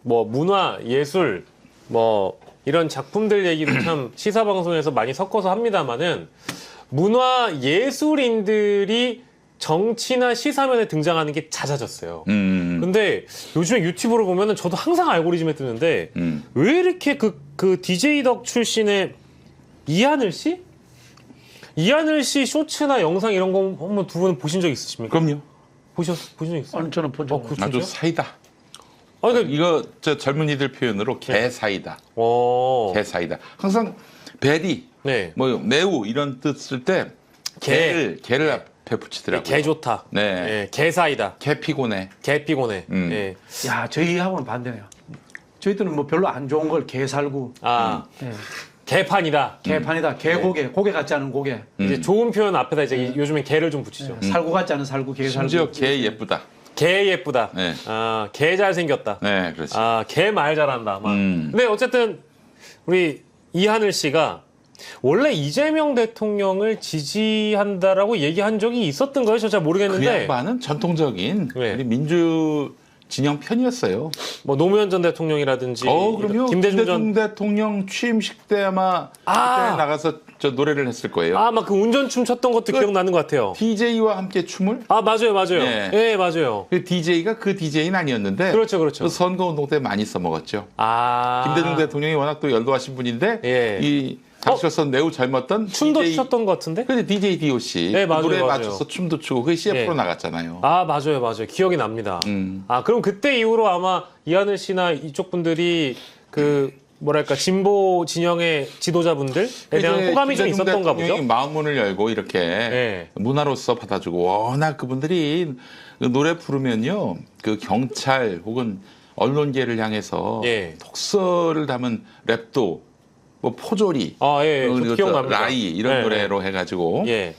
뭐 문화, 예술, 뭐 이런 작품들 얘기도 참 시사 방송에서 많이 섞어서 합니다만은 문화 예술인들이 정치나 시사면에 등장하는 게 잦아졌어요. 근데 요즘에 유튜브로 보면은 저도 항상 알고리즘에 뜨는데 왜 이렇게 그 DJ 덕 출신의 이하늘 씨? 이하늘 씨 쇼츠나 영상 이런 거 한번 두 분 보신 적 있으십니까? 그럼요. 보신 적 있어요? 아니 저는 본 적 없어요. 진짜요? 아주 사이다. 아, 그러니까 이거 저 젊은이들 표현으로 개사이다. 개사이다. 항상 베리, 네. 뭐 매우 이런 뜻 쓸 때 개를 앞에 붙이더라고요. 개 좋다. 네. 예, 개사이다. 개 피곤해. 개 피곤해. 예. 야 저희하고는 반대네요. 저희들은 뭐 별로 안 좋은 걸 개살구, 아, 예. 개판이다. 개판이다, 개고개, 고개 같지 않은 고개, 이제 좋은 표현 앞에다 이제 요즘에 개를 좀 붙이죠. 살구 같지 않은 살구, 개살구. 심지어 개 예쁘다. 개 예쁘다. 네. 아, 개 잘생겼다. 네, 그렇지. 아, 개 말 잘한다. 막. 근데 어쨌든 우리 이하늘 씨가 원래 이재명 대통령을 지지한다라고 얘기한 적이 있었던 거예요? 저 잘 그 모르겠는데. 양반은 전통적인 네. 우리 민주 진영 편이었어요. 뭐 노무현 전 대통령이라든지 그럼요. 김대중 전 대통령 취임식 때 아마 그때 나가서 저 노래를 했을 거예요. 아, 막 그 운전춤 췄던 것도 기억나는 것 같아요. DJ와 함께 춤을? 아, 맞아요. 네. 예, 맞아요. 그 DJ가 그 DJ는 아니었는데 그렇죠. 그 선거운동 때 많이 써먹었죠. 아. 김대중 대통령이 워낙 또 열도하신 분인데 예. 이 당시로서 매우 젊었던 춤도 DJ, 추셨던 것 같은데? 그래서 DJ DOC 네, 맞아요, 노래에 맞아요. 맞춰서 춤도 추고 그 CF로 예. 나갔잖아요. 아, 맞아요. 기억이 납니다. 아, 그럼 그때 이후로 아마 이하늘 씨나 이쪽 분들이 그 뭐랄까 진보 진영의 지도자분들에 대한 이제 호감이 좀 김대중 있었던가 대통령이 보죠? 마음문을 열고 이렇게 네. 문화로서 받아주고 워낙 그분들이 그 노래 부르면요 그 경찰 혹은 언론계를 향해서 예. 독서를 담은 랩도 뭐 포조리 아, 예, 그리고 저 또 기억납니다. 라이 이런 예, 노래로 해가지고 예,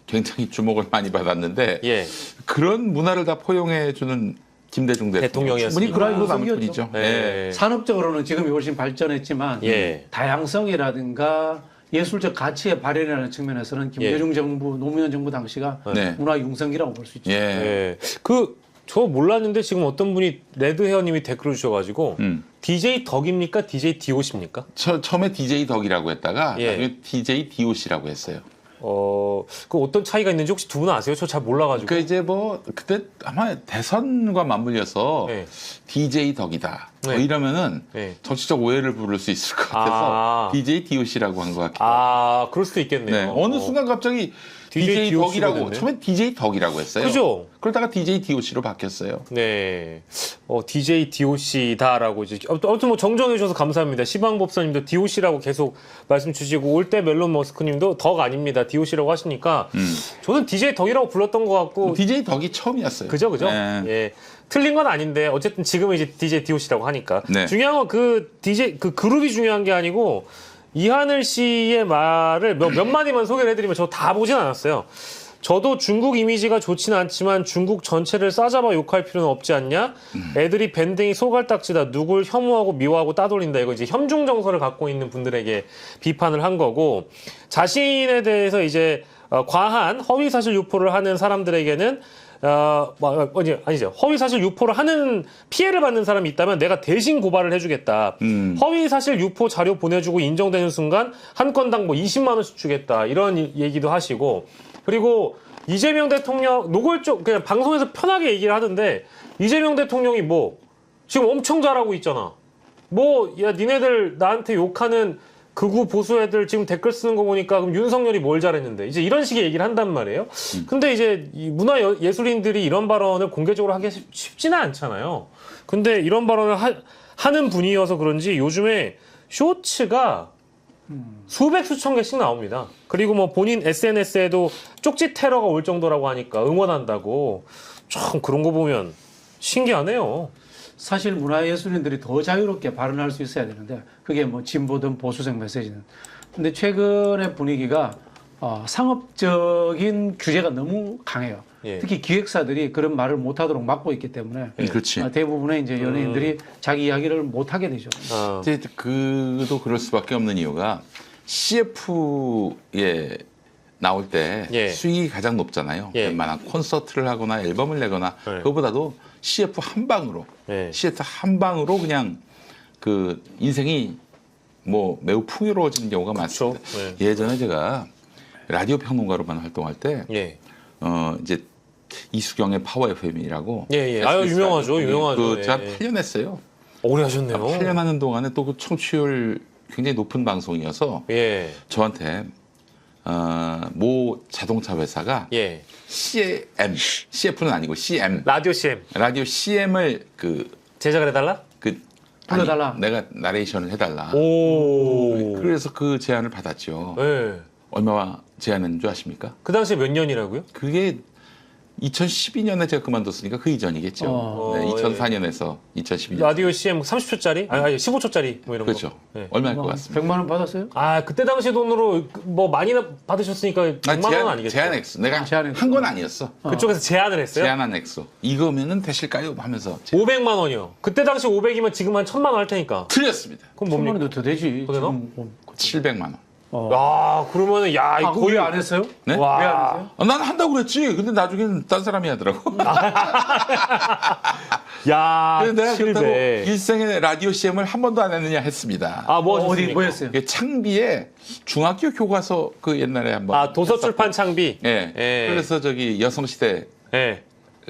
굉장히 주목을 많이 받았는데 예. 그런 문화를 다 포용해주는 김대중 대통령 대통령이었으니까. 충분히 그런 이유로 남은 유성이었죠. 분이죠. 예. 예. 산업적으로는 지금이 훨씬 발전했지만 예. 다양성이라든가 예술적 가치의 발현이라는 측면에서는 김대중 정부, 노무현 정부 당시가 네. 문화 융성기라고 볼 수 있죠. 예. 예. 저 몰랐는데 지금 어떤 분이 레드 헤어님이 댓글을 주셔가지고 DJ 덕입니까? DJ 디오십니까? 처음에 DJ 덕이라고 했다가 예. 나중에 DJ DOC라고 했어요. 그 어떤 차이가 있는지 혹시 두 분 아세요? 저 잘 몰라가지고. 그 이제 뭐 그때 아마 대선과 맞물려서 네. DJ 덕이다. 뭐 네. 이러면은 네. 정치적 오해를 부를 수 있을 것 같아서 DJ DOC라고 한 것 같아요. 아, 그럴 수도 있겠네요. 네. 어느 순간 갑자기 DJ DOC 가 덕이라고 됐네. 처음에 DJ 덕이라고 했어요. 그죠? 그러다가 DJ DOC로 바뀌었어요. 네. DJ DOC다라고 이제 아무튼 뭐 정정해 주셔서 감사합니다. 시방법사님도 DOC라고 계속 말씀 주시고 올 때 멜론 머스크님도 덕 아닙니다. DOC라고 하시니까 저는 DJ 덕이라고 불렀던 것 같고 DJ 덕이 처음이었어요. 그죠? 네. 예. 틀린 건 아닌데 어쨌든 지금은 이제 DJ DOC라고 하니까 네. 중요한 건 그 DJ 그 그룹이 중요한 게 아니고 이하늘 씨의 말을 몇 마디만 소개를 해드리면 저 다 보진 않았어요. 저도 중국 이미지가 좋지는 않지만 중국 전체를 싸잡아 욕할 필요는 없지 않냐? 애들이 밴댕이 소갈딱지다. 누굴 혐오하고 미워하고 따돌린다. 이거 이제 협중 정서를 갖고 있는 분들에게 비판을 한 거고 자신에 대해서 이제 과한 허위 사실 유포를 하는 사람들에게는 아니죠. 허위 사실 유포를 하는 피해를 받는 사람이 있다면 내가 대신 고발을 해주겠다. 허위 사실 유포 자료 보내주고 인정되는 순간 한 건당 뭐 20만 원씩 주겠다. 이런 얘기도 하시고 그리고 이재명 대통령 노골적 그냥 방송에서 편하게 얘기를 하던데 이재명 대통령이 뭐 지금 엄청 잘하고 있잖아. 뭐 야 니네들 나한테 욕하는 극우 보수 애들 지금 댓글 쓰는 거 보니까 그럼 윤석열이 뭘 잘했는데 이제 이런 식의 얘기를 한단 말이에요. 근데 이제 이 문화 예술인들이 이런 발언을 공개적으로 하기 쉽지는 않잖아요. 근데 이런 발언을 하는 분이어서 그런지 요즘에 쇼츠가 수백 수천 개씩 나옵니다. 그리고 뭐 본인 SNS에도 쪽지 테러가 올 정도라고 하니까 응원한다고 참 그런 거 보면 신기하네요. 사실 문화예술인들이 더 자유롭게 발언할 수 있어야 되는데 그게 뭐 진보든 보수적 메시지든. 근데 최근의 분위기가 상업적인 규제가 너무 강해요. 예. 특히 기획사들이 그런 말을 못하도록 막고 있기 때문에 그렇지. 대부분의 이제 연예인들이 자기 이야기를 못하게 되죠. 이제 그도 그럴 수밖에 없는 이유가 CF에 나올 때 예. 수익이 가장 높잖아요. 예. 웬만한 콘서트를 하거나 앨범을 내거나 네. 그거보다도 CF 한 방으로 예. CF 한 방으로 그냥 그 인생이 뭐 매우 풍요로워지는 경우가 많습니다. 예. 예전에 제가 라디오 평론가로만 활동할 때 예. 이제 이수경의 파워 FM이라고 예, 예. 아유, 유명하죠. 유명하죠. 그 제가 예. 8년 했어요. 오래 하셨네요. 8년 하는 동안에 또 그 청취율 굉장히 높은 방송이어서 예. 저한테 모 자동차 회사가 예. CF는 아니고 CM 라디오 CM 라디오 CM을 제작을 해달라? 불러달라. 내가 나레이션을 해달라. 오. 그래서 그 제안을 받았죠. 예. 얼마 제안했는 줄 아십니까? 그 당시에 몇 년이라고요? 그게 2012년에 제가 그만뒀으니까 그 이전이겠죠. 네, 2004년에서 2012년. 라디오 CM 30초짜리? 아니 15초짜리 뭐 이런 그렇죠. 거. 예. 얼마일 것 같습니다. 100만 원 받았어요? 아 그때 당시 돈으로 뭐 많이 받으셨으니까 100만 원 아니겠죠? 제한 액수. 내가 제한 액수. 한 건 아니었어. 그쪽에서 제안을 했어요? 제한한 액수. 이거면은 되실까요? 하면서 500만 원이요. 그때 당시 500이면 지금 한 1000만 원 할 테니까. 틀렸습니다. 그럼 1000만 뭡니까? 원도 더 되지. 더 되나? 지금 700만 원. 야 그러면은 야 이거 거의 왜안 했어요? 네? 와. 왜 안 했어요? 난 한다고 그랬지. 근데 나중에는 딴 사람이 하더라고. 야 그래서 내가 그렇다고 700. 일생에 라디오 CM을 한 번도 안 했느냐 했습니다. 아뭐 어디 하셨습니까? 뭐였어요? 이게 창비에 중학교 교과서 그 옛날에 한번 아 도서출판 창비. 예. 예. 그래서 저기 여성시대 예.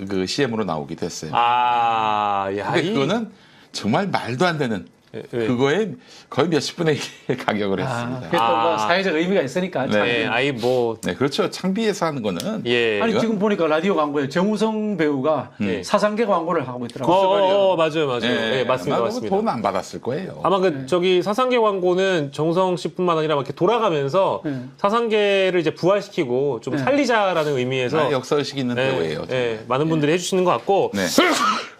그 CM으로 나오기도 했어요. 아야 근데 그거는 정말 말도 안 되는 그거에 거의 몇십 분의 1 가격을 했습니다. 그게 또 뭐 아. 사회적 의미가 있으니까. 참. 네, 아이 뭐 네, 그렇죠. 창비에서 하는 거는 예. 아니 이거? 지금 보니까 라디오 광고에 정우성 배우가 사상계 광고를 하고 있더라고요. 맞아요, 맞아요. 예, 맞습니다, 아마 맞습니다. 돈 안 받았을 거예요. 아마 그 저기 사상계 광고는 정성 씨뿐만 아니라 막 이렇게 돌아가면서 네. 사상계를 이제 부활시키고 좀 네. 살리자라는 의미에서 역사의식 있는 예, 배우예요. 예, 많은 분들이 해주시는 것 같고 네.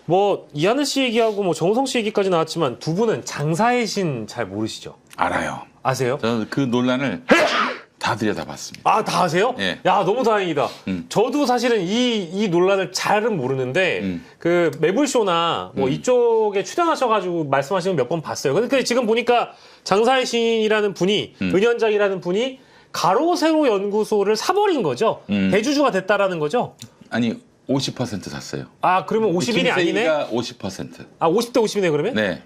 뭐 이하늘 씨 얘기하고 뭐 정우성 씨 얘기까지 나왔지만 두 분은 장사의 신 잘 모르시죠? 알아요. 아세요? 저는 그 논란을 다 들여다봤습니다. 아, 다 아세요? 예. 야, 너무 다행이다. 저도 사실은 이 논란을 잘은 모르는데, 그 매불쇼나 뭐 이쪽에 출연하셔가지고 말씀하시는 몇 번 봤어요. 근데 지금 보니까 장사의 신이라는 분이, 은현장이라는 분이 가로세로 연구소를 사버린 거죠? 대주주가 됐다라는 거죠? 아니 50% 샀어요. 아, 그러면 51이 아니네? 김세희가 50%. 아, 50대 50이네, 그러면? 네.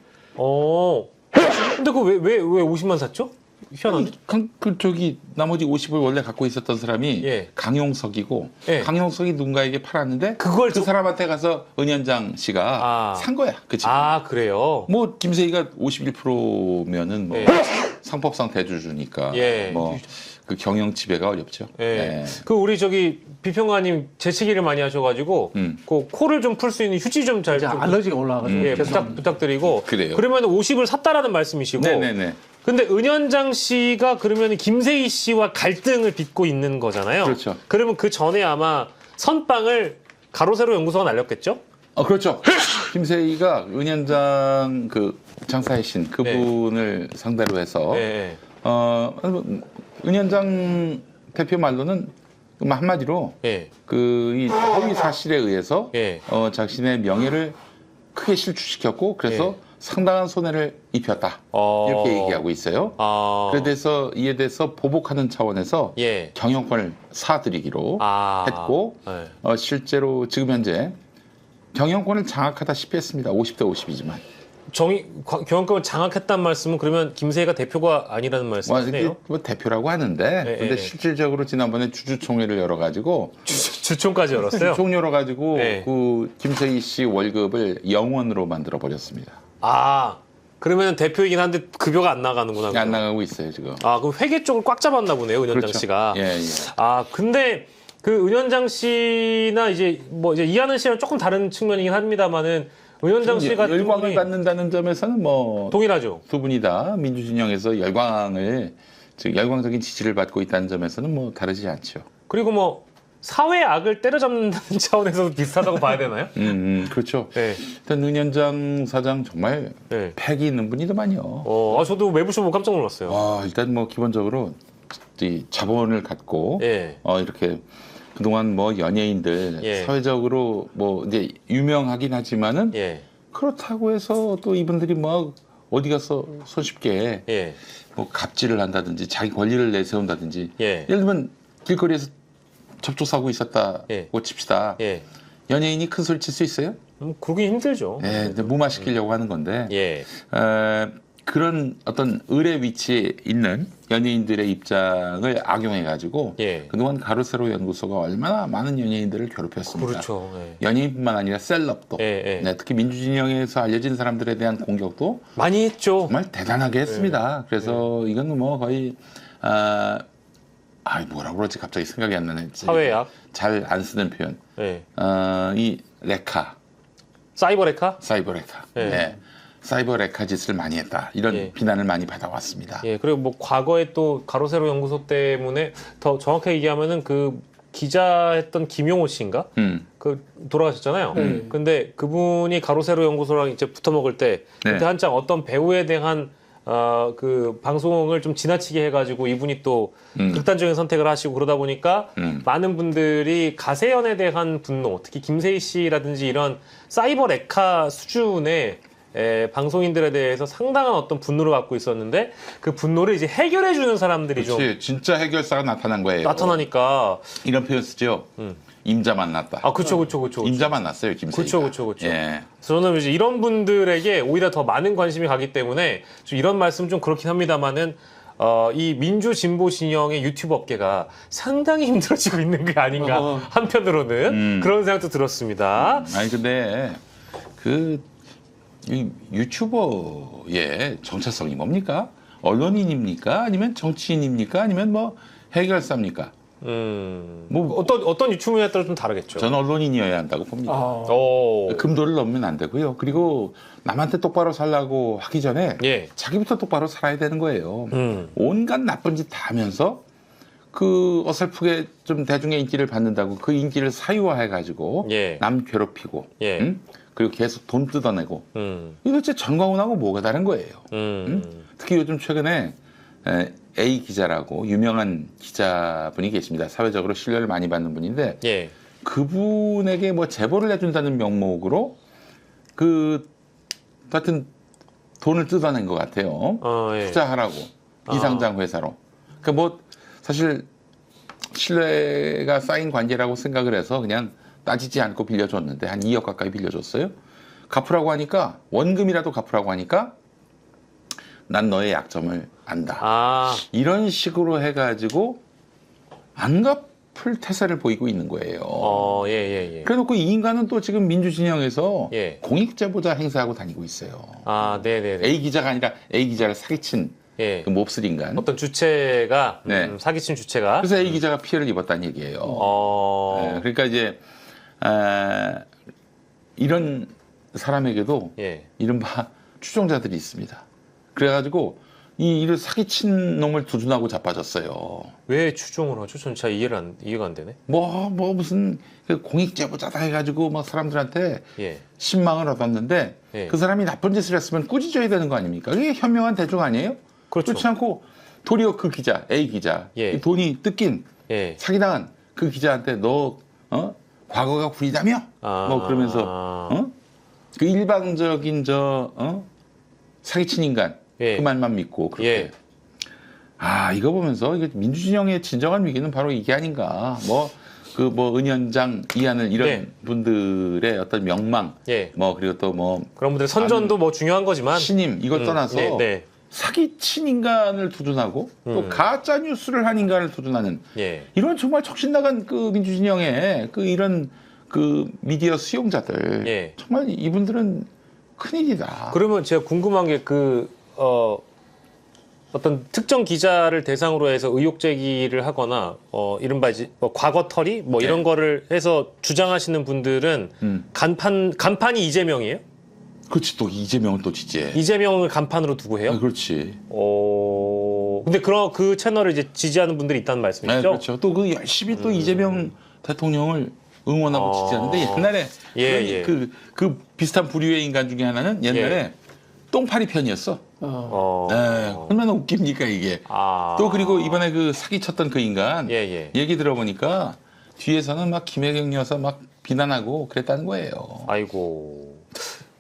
근데 그 왜 50만 샀죠? 희한하네. 저기 나머지 50을 원래 갖고 있었던 사람이 예. 강용석이고 예. 강용석이 누군가에게 팔았는데 그걸 그 사람한테 가서 은현장 씨가 아. 산 거야. 그치? 아, 그래요? 뭐 김세희가 51%면은 뭐 예. 상법상 대주주니까 예. 뭐 그 경영 지배가 어렵죠. 예. 예. 그 우리 저기 비평가님 재채기를 많이 하셔가지고 그 코를 좀 풀 수 있는 휴지 좀 잘 이제 알러지가 올라와가지고 예, 죄송합니다. 부탁드리고. 그래요. 그러면 50을 샀다라는 말씀이시고. 네네네. 근데 은현장 씨가 그러면 김세희 씨와 갈등을 빚고 있는 거잖아요. 그렇죠. 그러면 그 전에 아마 선빵을 가로세로 연구소가 날렸겠죠? 그렇죠. 김세희가 은현장 그 장사의 신 그분을 상대로 해서 예. 은현장 대표 말로는 한마디로 예. 이 허위 사실에 의해서 예. 자신의 명예를 크게 실추시켰고 그래서 예. 상당한 손해를 입혔다 이렇게 얘기하고 있어요. 그래서 이에 대해서 보복하는 차원에서 예. 경영권을 사드리기로 했고 예. 실제로 지금 현재 경영권을 장악하다시피 했습니다. 50대 50이지만. 경영권을 장악했다는 말씀은 그러면 김세희가 대표가 아니라는 말씀이네요. 뭐 대표라고 하는데 근데 실질적으로 지난번에 주주총회를 열어가지고 주총까지 열었어요. 주총 열어가지고 네. 그 김세희 씨 월급을 0원으로 만들어 버렸습니다. 그러면 대표이긴 한데 급여가 안 나가는구나. 안 나가고 있어요 지금. 그럼 회계 쪽을 꽉 잡았나 보네요, 은현장 그렇죠. 씨가. 예. 근데 그 은현장 씨나 이제 이하늘 씨랑 조금 다른 측면이긴 합니다만은 은현장 씨 같은 열광을 분이 받는다는 점에서는 뭐 동일하죠. 두 분이 다 민주진영에서 열광적인 지지를 받고 있다는 점에서는 뭐 다르지 않죠. 그리고 뭐 사회 악을 때려잡는다는 차원에서도 비슷하다고 봐야 되나요? 그렇죠. 네. 일단 은현장 사장 정말 네. 팩이 있는 분이더만요. 저도 매부쇼 보고 깜짝 놀랐어요. 일단 뭐 기본적으로 이 자본을 갖고 예. 이렇게 그동안 뭐 연예인들 예. 사회적으로 뭐 이제 유명하긴 하지만은 예. 그렇다고 해서 또 이분들이 뭐 어디 가서 손쉽게 예. 뭐 갑질을 한다든지 자기 권리를 내세운다든지 예. 예를 들면 길거리에서 접촉사고 있었다고 예. 칩시다. 예. 연예인이 큰 소리 칠 수 있어요? 그러기 힘들죠. 예, 이제 무마시키려고 하는 건데 예. 그런 어떤 을의 위치에 있는 연예인들의 입장을 악용해가지고 예. 그동안 가로세로 연구소가 얼마나 많은 연예인들을 괴롭혔습니까? 그렇죠. 예. 연예인뿐만 아니라 셀럽도, 예, 예. 네, 특히 민주진영에서 알려진 사람들에 대한 공격도 많이 했죠. 정말 대단하게 했습니다. 그래서 이건 뭐 거의 뭐라고 그러지 갑자기 생각이 안 나네. 사회약. 잘 안 쓰는 표현. 예. 이 레카, 사이버 레카? 사이버 레카. 예. 네. 사이버 레카 짓을 많이 했다. 이런 예. 비난을 많이 받아왔습니다. 예. 그리고 뭐 과거에 또 가로세로 연구소 때문에 더 정확하게 얘기하면은 그 기자했던 김용호 씨인가? 그 돌아가셨잖아요. 근데 그분이 가로세로 연구소랑 이제 붙어 먹을 때 그때 네. 한창 어떤 배우에 대한 그 방송을 좀 지나치게 해가지고 이분이 또 극단적인 선택을 하시고 그러다 보니까 많은 분들이 가세연에 대한 분노, 특히 김세희 씨라든지 이런 사이버 레카 수준의 방송인들에 대해서 상당한 어떤 분노를 갖고 있었는데 그 분노를 이제 해결해주는 사람들이 좀 그렇지. 진짜 해결사가 나타난 거예요. 나타나니까 이런 표현 쓰죠. 임자 만났다. 아 그쵸. 임자 만났어요, 김세희가. 그쵸. 예. 그래서 저는 이제 이런 분들에게 오히려 더 많은 관심이 가기 때문에 좀 이런 말씀 좀 그렇긴 합니다만은 이 민주 진보 진영의 유튜브 업계가 상당히 힘들어지고 있는 게 아닌가 한편으로는 그런 생각도 들었습니다. 아니 근데 이 유튜버의 정체성이 뭡니까? 언론인입니까? 아니면 정치인입니까? 아니면 뭐 해결사입니까? 뭐 어떤 유튜브에 따라 좀 다르겠죠. 저는 언론인이어야 한다고 봅니다. 오. 금도를 넘으면 안 되고요. 그리고 남한테 똑바로 살라고 하기 전에 예. 자기부터 똑바로 살아야 되는 거예요. 온갖 나쁜 짓 다 하면서 그 어설프게 좀 대중의 인기를 받는다고 그 인기를 사유화해가지고 예. 남 괴롭히고 예. 그리고 계속 돈 뜯어내고 이 도대체 전광훈하고 뭐가 다른 거예요. 특히 요즘 최근에 A 기자라고 유명한 기자분이 계십니다. 사회적으로 신뢰를 많이 받는 분인데 예. 그분에게 뭐 제보를 해준다는 명목으로 그 같은 돈을 뜯어낸 것 같아요. 예. 투자하라고 비상장 회사로. 그러니까 뭐 사실 신뢰가 쌓인 관계라고 생각을 해서 그냥 따지지 않고 빌려줬는데 한 2억 가까이 빌려줬어요. 갚으라고 하니까 원금이라도 갚으라고 하니까 난 너의 약점을 안다. 이런 식으로 해가지고 안 갚을 태세를 보이고 있는 거예요. 예. 그래놓고 이 인간은 또 지금 민주진영에서 예. 공익제보자 행사하고 다니고 있어요. 네네네. A 기자가 아니라 A 기자를 사기친 예. 그 몹쓸 인간. 어떤 주체가 네. 사기친 주체가 그래서 A 기자가 피해를 입었다는 얘기예요. 네, 그러니까 이제 이런 사람에게도 예. 이른바 추종자들이 있습니다. 그래가지고 이를 사기친 놈을 두둔하고 자빠졌어요. 왜 추종을 하죠? 전 잘 이해가 안 되네. 뭐 무슨 그 공익제보자다 해가지고 막 사람들한테 예. 신망을 얻었는데 예. 그 사람이 나쁜 짓을 했으면 꾸짖어야 되는 거 아닙니까? 이게 현명한 대중 아니에요? 그렇죠. 그렇지 않고 도리어 그 기자 A 기자 예. 이 돈이 뜯긴 예. 사기당한 그 기자한테 너 과거가 구리다며? 뭐 그러면서 그 일방적인 사기친 인간 예. 그 말만 믿고 그렇게 예. 이거 보면서 이게 민주진영의 진정한 위기는 바로 이게 아닌가 뭐 은현장 이하늘 이런 네. 분들의 어떤 명망 예. 뭐 그리고 또 뭐 그런 분들 선전도 뭐 중요한 거지만 신임 이걸 떠나서 네. 사기친 인간을 두둔하고 또 가짜 뉴스를 한 인간을 두둔하는 예. 이런 정말 정신 나간 그 민주진영의 이런 미디어 수용자들 예. 정말 이분들은 큰일이다. 그러면 제가 궁금한 게 어떤 특정 기자를 대상으로 해서 의혹 제기를 하거나 이른바 이제 뭐 과거 털이 뭐 이런 거를 해서 주장하시는 분들은 간판이 이재명이에요? 그렇지 또 이재명은 또 지지해. 이재명을 간판으로 두고 해요? 그렇지. 근데 그 채널을 이제 지지하는 분들이 있다는 말씀이시죠? 네, 그렇죠. 또 열심히 또 이재명 대통령을 응원하고 지지하는데 옛날에 예. 그 비슷한 부류의 인간 중에 하나는 옛날에 똥파리 편이었어. 네, 얼마나 웃깁니까 이게. 또 그리고 이번에 그 사기쳤던 그 인간 예. 얘기 들어보니까 뒤에서는 막 김혜경 여사 막 비난하고 그랬다는 거예요. 아이고.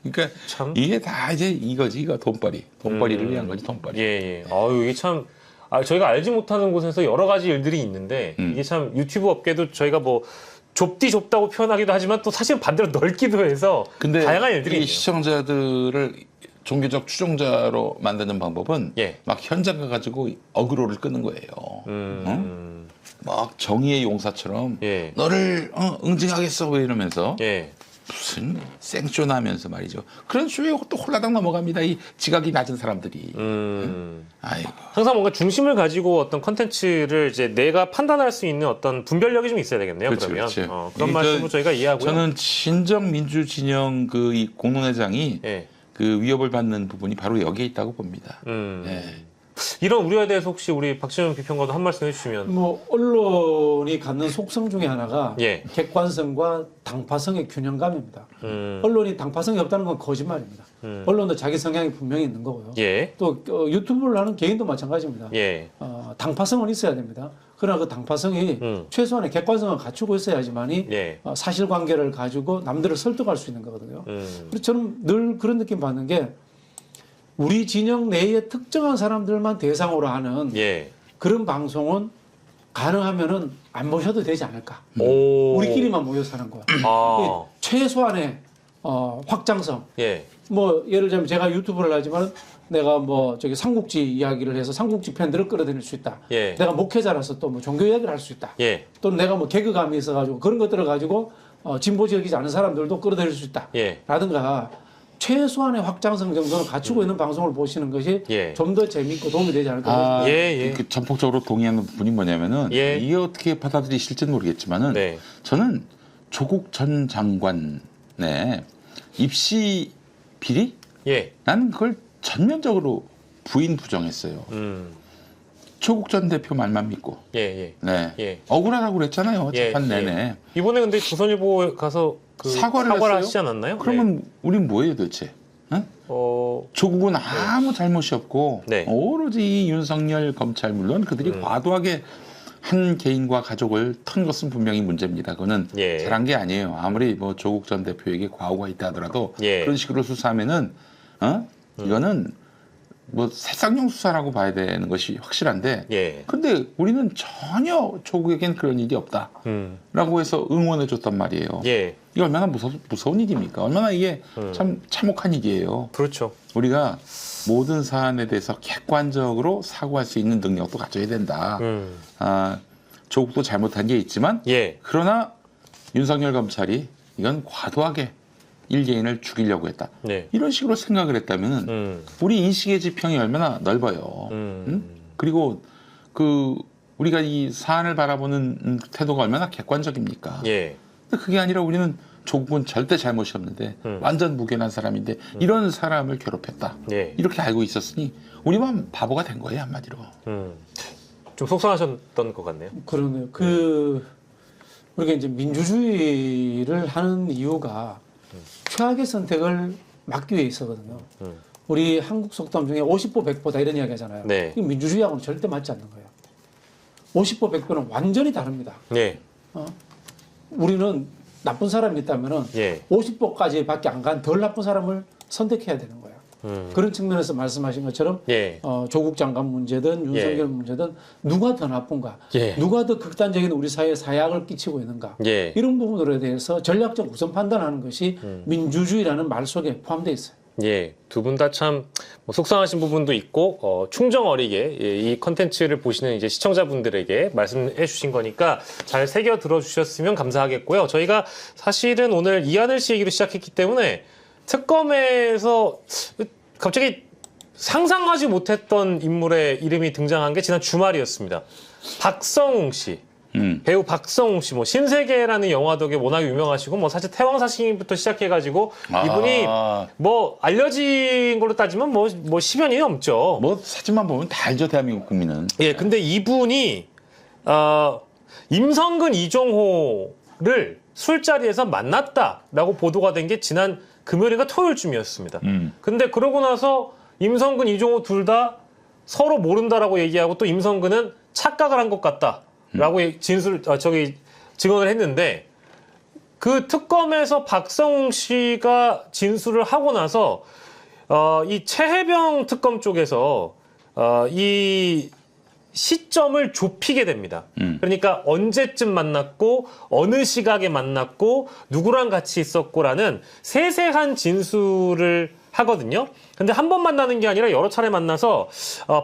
그러니까 참. 이게 다 이제 이거지 이거 돈벌이를 위한 거지 돈벌이. 예. 이게 참 저희가 알지 못하는 곳에서 여러 가지 일들이 있는데 이게 참 유튜브 업계도 저희가 뭐 좁다고 표현하기도 하지만 또 사실은 반대로 넓기도 해서 근데 다양한 일들이 이 있네요. 시청자들을 종교적 추종자로 만드는 방법은 예. 막 현장 가가지고 어그로를 끄는 거예요. 응? 막 정의의 용사처럼 예. 너를 응징하겠어 왜 이러면서 예. 무슨 생쇼나면서 말이죠. 그런 쇼에 또 홀라당 넘어갑니다. 이 지각이 낮은 사람들이. 아이고. 항상 뭔가 중심을 가지고 어떤 컨텐츠를 이제 내가 판단할 수 있는 어떤 분별력이 좀 있어야 되겠네요. 그렇죠, 그러면 그렇죠. 그런 말씀을 저희가 이해하고요. 저는 친정 민주 진영 그 이 공론회장이 예. 그 위협을 받는 부분이 바로 여기에 있다고 봅니다. 예. 이런 우려에 대해서 혹시 우리 박지원 비평가도 한 말씀 해주시면. 뭐 언론이 갖는 속성 중에 하나가 예. 객관성과 당파성의 균형감입니다. 언론이 당파성이 없다는 건 거짓말입니다. 언론도 자기 성향이 분명히 있는 거고요. 예. 또 유튜브를 하는 개인도 마찬가지입니다. 예. 당파성은 있어야 됩니다. 그러나 그 당파성이 최소한의 객관성을 갖추고 있어야지만이 예. 사실관계를 가지고 남들을 설득할 수 있는 거거든요. 그래서 저는 늘 그런 느낌 받는 게 우리 진영 내에 특정한 사람들만 대상으로 하는 예. 그런 방송은 가능하면은 안 모셔도 되지 않을까. 오. 우리끼리만 모여서 하는 거야. 아. 최소한의 확장성. 예. 뭐 예를 들면 제가 유튜브를 하지만 내가 뭐 저기 삼국지 이야기를 해서 삼국지 팬들을 끌어들일 수 있다. 예. 내가 목회자라서 또 뭐 종교 이야기를 할 수 있다. 예. 또는 내가 뭐 개그감이 있어가지고 그런 것들을 가지고 진보적이지 않은 사람들도 끌어들일 수 있다. 예. 라든가 최소한의 확장성 정도는 갖추고 있는 방송을 보시는 것이 예. 좀 더 재밌고 도움이 되지 않을까. 예, 예. 그 전폭적으로 동의하는 부분이 뭐냐면은 예. 이게 어떻게 받아들이실지는 모르겠지만은 네. 저는 조국 전 장관의 입시 비리? 예. 나는 그걸 전면적으로 부정했어요. 조국 전 대표 말만 믿고. 예. 예. 네. 예. 억울하다고 그랬잖아요. 예, 재판 내내. 이번에 근데 조선일보 가서 그 사과를 사과를 했어요? 하시지 않았나요? 그러면 우린 뭐예요 도대체? 응? 조국은 아무 잘못이 없고 네. 오로지 이 윤석열 검찰 물론 그들이 과도하게 한 개인과 가족을 턴 것은 분명히 문제입니다. 그거는 예. 잘한 게 아니에요. 아무리 뭐 조국 전 대표에게 과오가 있다 하더라도 예. 그런 식으로 수사하면은 이거는 뭐 새싹용 수사라고 봐야 되는 것이 확실한데 예. 근데 우리는 전혀 조국에겐 그런 일이 없다라고 해서 응원해 줬단 말이에요. 예. 이게 얼마나 무서운 일입니까? 얼마나 이게 참 참혹한 일이에요. 그렇죠. 우리가 모든 사안에 대해서 객관적으로 사고할 수 있는 능력도 가져야 된다. 조국도 잘못한 게 있지만 예. 그러나 윤석열 검찰이 이건 과도하게 일개인을 죽이려고 했다. 네. 이런 식으로 생각을 했다면 우리 인식의 지평이 얼마나 넓어요. 그리고 그 우리가 이 사안을 바라보는 태도가 얼마나 객관적입니까? 예. 근데 그게 아니라 우리는 조국은 절대 잘못이 없는데 완전 무견한 사람인데 이런 사람을 괴롭혔다. 예. 이렇게 알고 있었으니 우리만 바보가 된 거예요 한마디로. 좀 속상하셨던 것 같네요. 그러네요. 우리가 이제 민주주의를 하는 이유가 최악의 선택을 막기 위해 있었거든요. 우리 한국 속담 중에 50보 100보다 이런 이야기 하잖아요. 네. 이 민주주의하고는 절대 맞지 않는 거예요. 50보 100보는 완전히 다릅니다. 예. 우리는 나쁜 사람이 있다면은 예. 50보까지밖에 안 간 덜 나쁜 사람을 선택해야 되는 거예요. 그런 측면에서 말씀하신 것처럼 예. 조국 장관 문제든 윤석열 예. 문제든 누가 더 나쁜가, 예. 누가 더 극단적인 우리 사회에 사약을 끼치고 있는가 예. 이런 부분들에 대해서 전략적 우선 판단하는 것이 민주주의라는 말 속에 포함되어 있어요. 예, 두 분 다 참 속상하신 부분도 있고 충정 어리게 이 컨텐츠를 보시는 이제 시청자분들에게 말씀해 주신 거니까 잘 새겨 들어주셨으면 감사하겠고요. 저희가 사실은 오늘 이하늘 씨 얘기로 시작했기 때문에 특검에서 갑자기 상상하지 못했던 인물의 이름이 등장한 게 지난 주말이었습니다. 박성웅 씨. 배우 박성웅 씨, 뭐 신세계라는 영화 덕에 워낙 유명하시고, 뭐 사실 태왕사신부터 시작해가지고 이분이 뭐 알려진 걸로 따지면 뭐 10여 년이 넘죠. 뭐 사진만 보면 다 알죠 대한민국 국민은. 예, 근데 이분이 임성근 이종호를 술자리에서 만났다라고 보도가 된 게 지난 금요일인가 토요일쯤이었습니다. 근데 그러고 나서 임성근 이종호 둘 다 서로 모른다라고 얘기하고 또 임성근은 착각을 한 것 같다. 라고 증언을 했는데 그 특검에서 박성웅 씨가 진술을 하고 나서 이 최혜병 특검 쪽에서 이 시점을 좁히게 됩니다. 그러니까 언제쯤 만났고 어느 시각에 만났고 누구랑 같이 있었고라는 세세한 진술을 하거든요. 근데 한 번 만나는 게 아니라 여러 차례 만나서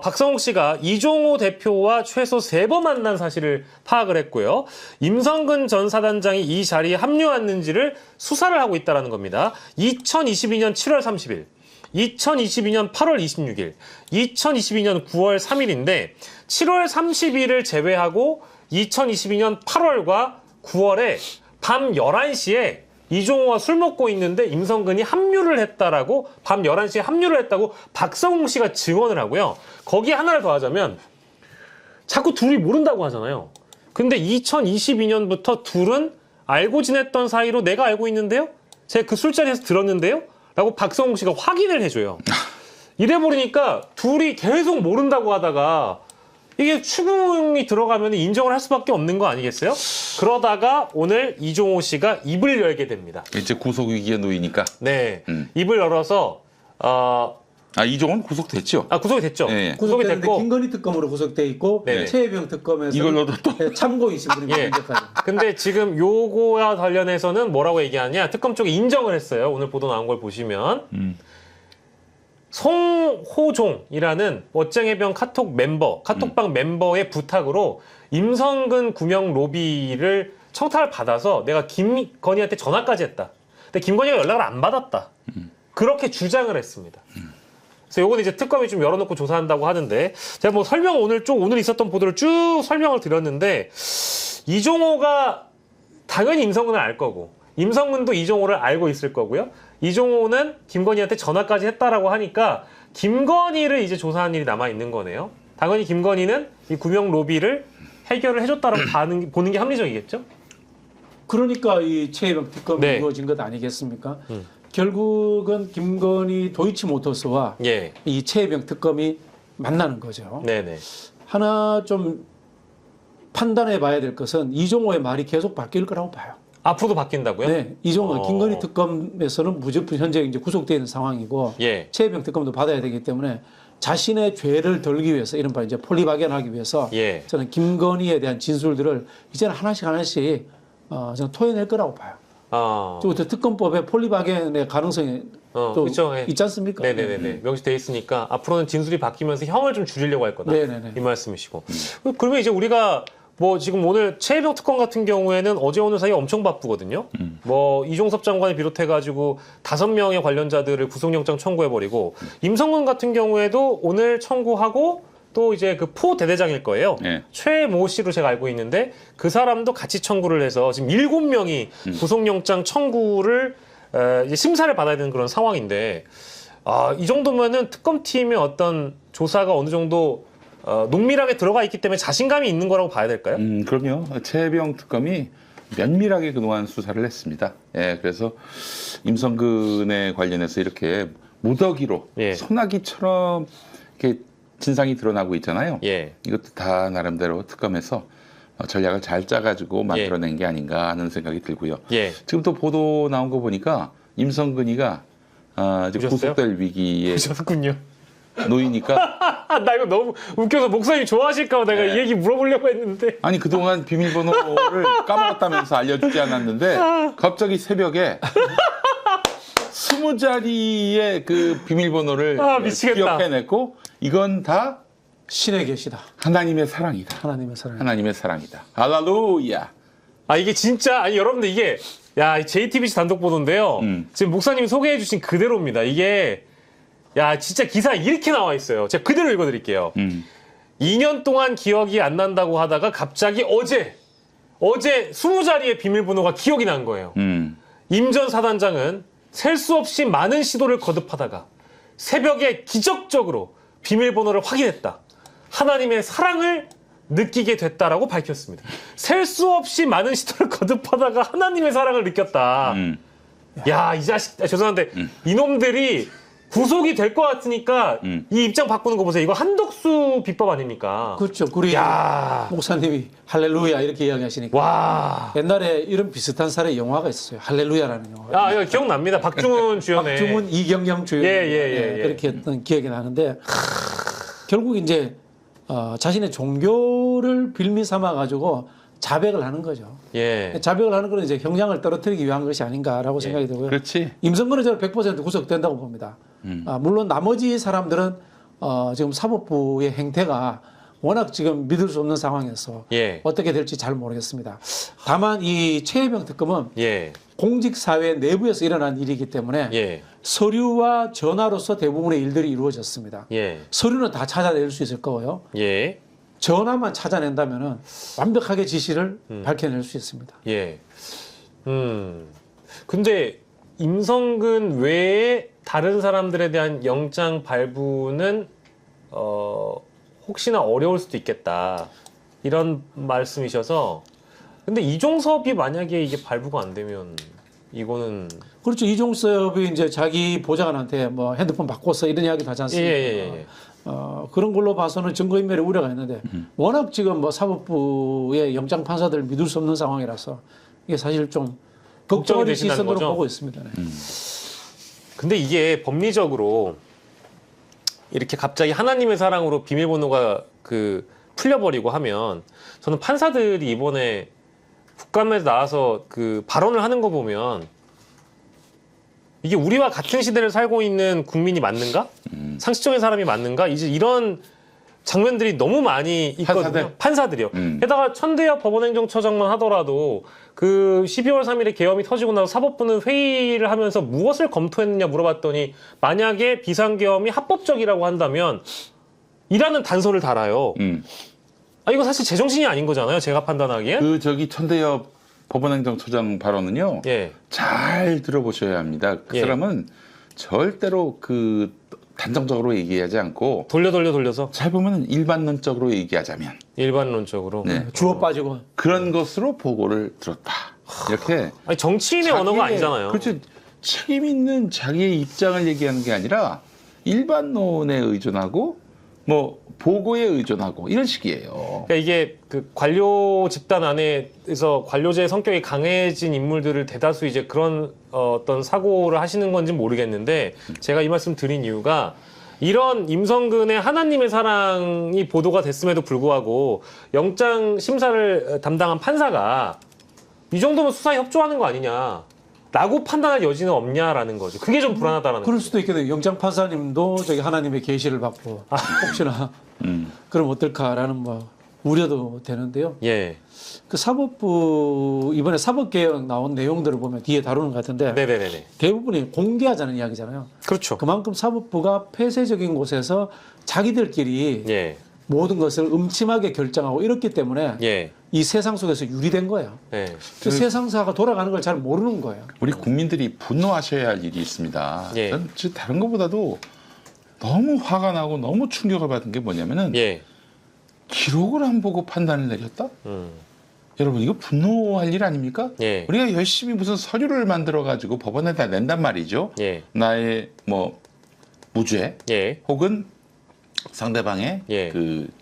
박성욱 씨가 이종호 대표와 최소 3번 만난 사실을 파악을 했고요. 임성근 전 사단장이 이 자리에 합류했는지를 수사를 하고 있다는 겁니다. 2022년 7월 30일, 2022년 8월 26일, 2022년 9월 3일인데 7월 30일을 제외하고 2022년 8월과 9월에 밤 11시에 이종호와 술 먹고 있는데 임성근이 합류를 했다라고 밤 11시에 합류를 했다고 박성웅 씨가 증언을 하고요. 거기에 하나를 더 하자면 자꾸 둘이 모른다고 하잖아요. 근데 2022년부터 둘은 알고 지냈던 사이로 내가 알고 있는데요? 제가 그 술자리에서 들었는데요? 라고 박성웅 씨가 확인을 해줘요. 이래버리니까 둘이 계속 모른다고 하다가 이게 추궁이 들어가면 인정을 할 수밖에 없는 거 아니겠어요? 그러다가 오늘 이종호 씨가 입을 열게 됩니다. 이제 구속 위기에 놓이니까. 네, 입을 열어서 이종호는 구속됐죠. 구속이 됐죠. 네. 구속이 구속됐는데 됐고. 김건희 특검으로 구속돼 있고 네네. 최혜병 특검에서 이걸로도 또 참고인 신분이 예. 문제까지. 근데 지금 요거와 관련해서는 뭐라고 얘기하냐? 특검 쪽이 인정을 했어요. 오늘 보도 나온 걸 보시면. 송호종이라는 멋쟁이병 카톡방 멤버의 부탁으로 임성근 구명 로비를 청탁을 받아서 내가 김건희한테 전화까지 했다. 근데 김건희가 연락을 안 받았다. 그렇게 주장을 했습니다. 그래서 요거는 이제 특검이 좀 열어놓고 조사한다고 하는데 제가 뭐 오늘 있었던 보도를 쭉 설명을 드렸는데 이종호가 당연히 임성근을 알 거고 임성근도 이종호를 알고 있을 거고요. 이종호는 김건희한테 전화까지 했다라고 하니까 김건희를 이제 조사하는 일이 남아 있는 거네요. 당연히 김건희는 이 구명 로비를 해결을 해줬다라고 보는 게 합리적이겠죠? 그러니까 이 최혜병 특검이 네. 이루어진 것 아니겠습니까? 결국은 김건희 도이치모터스와 예. 이 최혜병 특검이 만나는 거죠. 네네. 하나 좀 판단해 봐야 될 것은 이종호의 말이 계속 바뀔 거라고 봐요. 앞으로도 바뀐다고요? 네, 이종호 김건희 특검에서는 무조건 현재 이제 구속되어 있는 상황이고 예. 최혜병 특검도 받아야 되기 때문에 자신의 죄를 덜기 위해서 이른바 이제 폴리박연하기 위해서 예. 저는 김건희에 대한 진술들을 이제는 하나씩 저는 토해낼 거라고 봐요. 또 특검법에 폴리박연의 가능성이 또 그쵸, 예. 있지 않습니까? 네네네. 명시돼 있으니까 앞으로는 진술이 바뀌면서 형을 좀 줄이려고 할 거다. 네네네. 이 말씀이시고. 그러면 이제 우리가 뭐 지금 오늘 최혜병 특검 같은 경우에는 어제 오늘 사이 엄청 바쁘거든요. 뭐 이종섭 장관을 비롯해가지고 5명의 관련자들을 구속영장 청구해버리고 임성근 같은 경우에도 오늘 청구하고 또 이제 그 포 대대장일 거예요. 네. 최모 씨로 제가 알고 있는데 그 사람도 같이 청구를 해서 지금 7명이 구속영장 청구를 이제 심사를 받아야 되는 그런 상황인데 이 정도면은 특검팀의 어떤 조사가 어느 정도 농밀하게 들어가 있기 때문에 자신감이 있는 거라고 봐야 될까요? 그럼요. 최혜병 특검이 면밀하게 그동안 수사를 했습니다. 예, 그래서 임성근에 관련해서 이렇게 무더기로 예. 소나기처럼 이렇게 진상이 드러나고 있잖아요. 예. 이것도 다 나름대로 특검에서 전략을 잘 짜가지고 만들어낸 게 아닌가 하는 생각이 들고요. 예. 지금 또 보도 나온 거 보니까 임성근이가 이제 보셨어요? 구속될 위기에 보셨군요. 놓이니까 나 이거 너무 웃겨서 목사님 좋아하실까 봐 내가 네. 이 얘기 물어보려고 했는데. 아니 그동안 비밀번호를 까먹었다면서 알려주지 않았는데 갑자기 새벽에 20자리의 그 비밀번호를 미치겠다. 기억해냈고 이건 다 신의 계시다. 하나님의 사랑이다. 하나님의 사랑. 하나님의 사랑이다. 할렐루야. 이게 진짜 여러분들 이게 JTBC 단독 보도인데요. 지금 목사님이 소개해 주신 그대로입니다. 이게 진짜 기사 이렇게 나와 있어요. 제가 그대로 읽어드릴게요. 2년 동안 기억이 안 난다고 하다가 갑자기 어제 20자리의 비밀번호가 기억이 난 거예요. 임 전 사단장은 셀 수 없이 많은 시도를 거듭하다가 새벽에 기적적으로 비밀번호를 확인했다. 하나님의 사랑을 느끼게 됐다라고 밝혔습니다. 셀 수 없이 많은 시도를 거듭하다가 하나님의 사랑을 느꼈다. 이 자식, 죄송한데 이놈들이 구속이 될 것 같으니까 이 입장 바꾸는 거 보세요. 이거 한덕수 비법 아닙니까? 그렇죠. 우리 야. 목사님이 할렐루야 이렇게 이야기하시니까 와. 옛날에 이런 비슷한 사례 영화가 있었어요. 할렐루야라는 영화. 이거 기억납니다. 박중훈 주연의. 박중훈, 이경영 주연 예. 그렇게 했던 기억이 나는데 결국 이제 자신의 종교를 빌미 삼아 가지고 자백을 하는 거죠. 예. 자백을 하는 건 이제 형량을 떨어뜨리기 위한 것이 아닌가라고 생각이 되고요. 그렇지. 임성근은 저는 100% 구속된다고 봅니다. 물론 나머지 사람들은 지금 사법부의 행태가 워낙 지금 믿을 수 없는 상황에서 예. 어떻게 될지 잘 모르겠습니다. 다만 이 최혜병 특검은 예. 공직사회 내부에서 일어난 일이기 때문에 예. 서류와 전화로서 대부분의 일들이 이루어졌습니다. 예. 서류는 다 찾아낼 수 있을 거고요. 예. 전화만 찾아낸다면은 완벽하게 지시를 밝혀낼 수 있습니다. 예. 근데 임성근 외에 다른 사람들에 대한 영장 발부는 혹시나 어려울 수도 있겠다. 이런 말씀이셔서. 근데 이종섭이 만약에 이게 발부가 안 되면 이거는 그렇죠. 이종섭이 이제 자기 보좌관한테 뭐 핸드폰 바꿨어 이런 이야기도 하지 않습니까? 예. 그런 걸로 봐서는 증거인멸의 우려가 있는데 워낙 지금 뭐 사법부의 영장 판사들을 믿을 수 없는 상황이라서 이게 사실 좀 걱정이 되신다는 시선으로 거죠? 보고 있습니다. 네. 근데 이게 법리적으로 이렇게 갑자기 하나님의 사랑으로 비밀번호가 풀려버리고 하면 저는 판사들이 이번에 국감에서 나와서 발언을 하는 거 보면 이게 우리와 같은 시대를 살고 있는 국민이 맞는가? 상식적인 사람이 맞는가? 이제 이런 장면들이 너무 많이 있거든요. 판사들이요. 게다가 천대엽 법원행정처장만 하더라도 12월 3일에 계엄이 터지고 나서 사법부는 회의를 하면서 무엇을 검토했느냐 물어봤더니 만약에 비상계엄이 합법적이라고 한다면 이라는 단서를 달아요. 이거 사실 제정신이 아닌 거잖아요. 제가 판단하기엔. 천대엽 법원행정처장 발언은요. 예. 잘 들어보셔야 합니다. 그 예. 사람은 절대로 단정적으로 얘기하지 않고 돌려서 잘 보면 일반론적으로 얘기하자면 일반론적으로. 네. 주워 빠지고 그런 것으로 보고를 들었다. 이렇게 아니, 정치인의 언어가 아니잖아요. 그렇죠. 책임 있는 자기의 입장을 얘기하는 게 아니라 일반론에 의존하고 뭐 보고에 의존하고 이런 식이에요. 그러니까 이게 관료 집단 안에서 관료제의 성격이 강해진 인물들을 대다수 이제 그런 어떤 사고를 하시는 건지 모르겠는데 제가 이 말씀 드린 이유가 이런 임성근의 하나님의 사랑이 보도가 됐음에도 불구하고 영장 심사를 담당한 판사가 이 정도면 수사에 협조하는 거 아니냐. 라고 판단할 여지는 없냐라는 거죠. 그게 좀 불안하다라는 그럴 거죠. 수도 있겠네요. 영장 판사님도 저기 하나님의 계시를 받고 혹시나 그럼 어떨까라는 뭐 우려도 되는데요. 예. 사법부 이번에 사법개혁 나온 내용들을 보면 뒤에 다루는 것 같은데 네네네. 대부분이 공개하자는 이야기잖아요. 그렇죠. 그만큼 사법부가 폐쇄적인 곳에서 자기들끼리 예. 모든 것을 음침하게 결정하고 이렇기 때문에 예. 이 세상 속에서 유리된 거예요. 예. 세상사가 돌아가는 걸 잘 모르는 거예요. 우리 국민들이 분노하셔야 할 일이 있습니다. 예. 전 다른 것보다도 너무 화가 나고 너무 충격을 받은 게 뭐냐면은 예. 기록을 안 보고 판단을 내렸다? 여러분 이거 분노할 일 아닙니까? 예. 우리가 열심히 무슨 서류를 만들어 가지고 법원에다 낸단 말이죠. 예. 나의 뭐 무죄 예. 혹은 상대방의 예.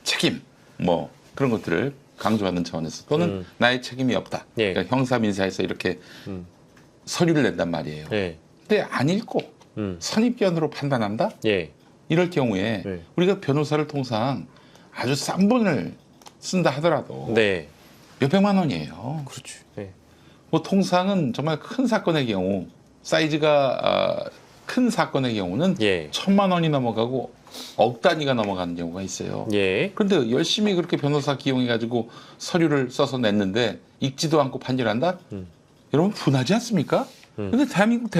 책임 뭐 그런 것들을 강조하는 차원에서 또는 나의 책임이 없다. 예. 그러니까 형사 민사에서 이렇게 서류를 낸단 말이에요. 예. 근데 안 읽고 선입견으로 판단한다? 예. 이럴 경우에 네. 우리가 변호사를 통상 아주 싼 돈을 쓴다 하더라도 네. 몇백만 원이에요. 그렇죠. 예. 뭐 통상은 정말 큰 사건의 경우 사이즈가 큰 사건의 경우는 예. 1,000만 원이 넘어가고 억 단위가 넘어가는 경우가 있어요. 예. 그런데 열심히 그렇게 변호사 기용해가지고 서류를 써서 냈는데 읽지도 않고 판결한다? 여러분 분하지 않습니까? 근데 대한민국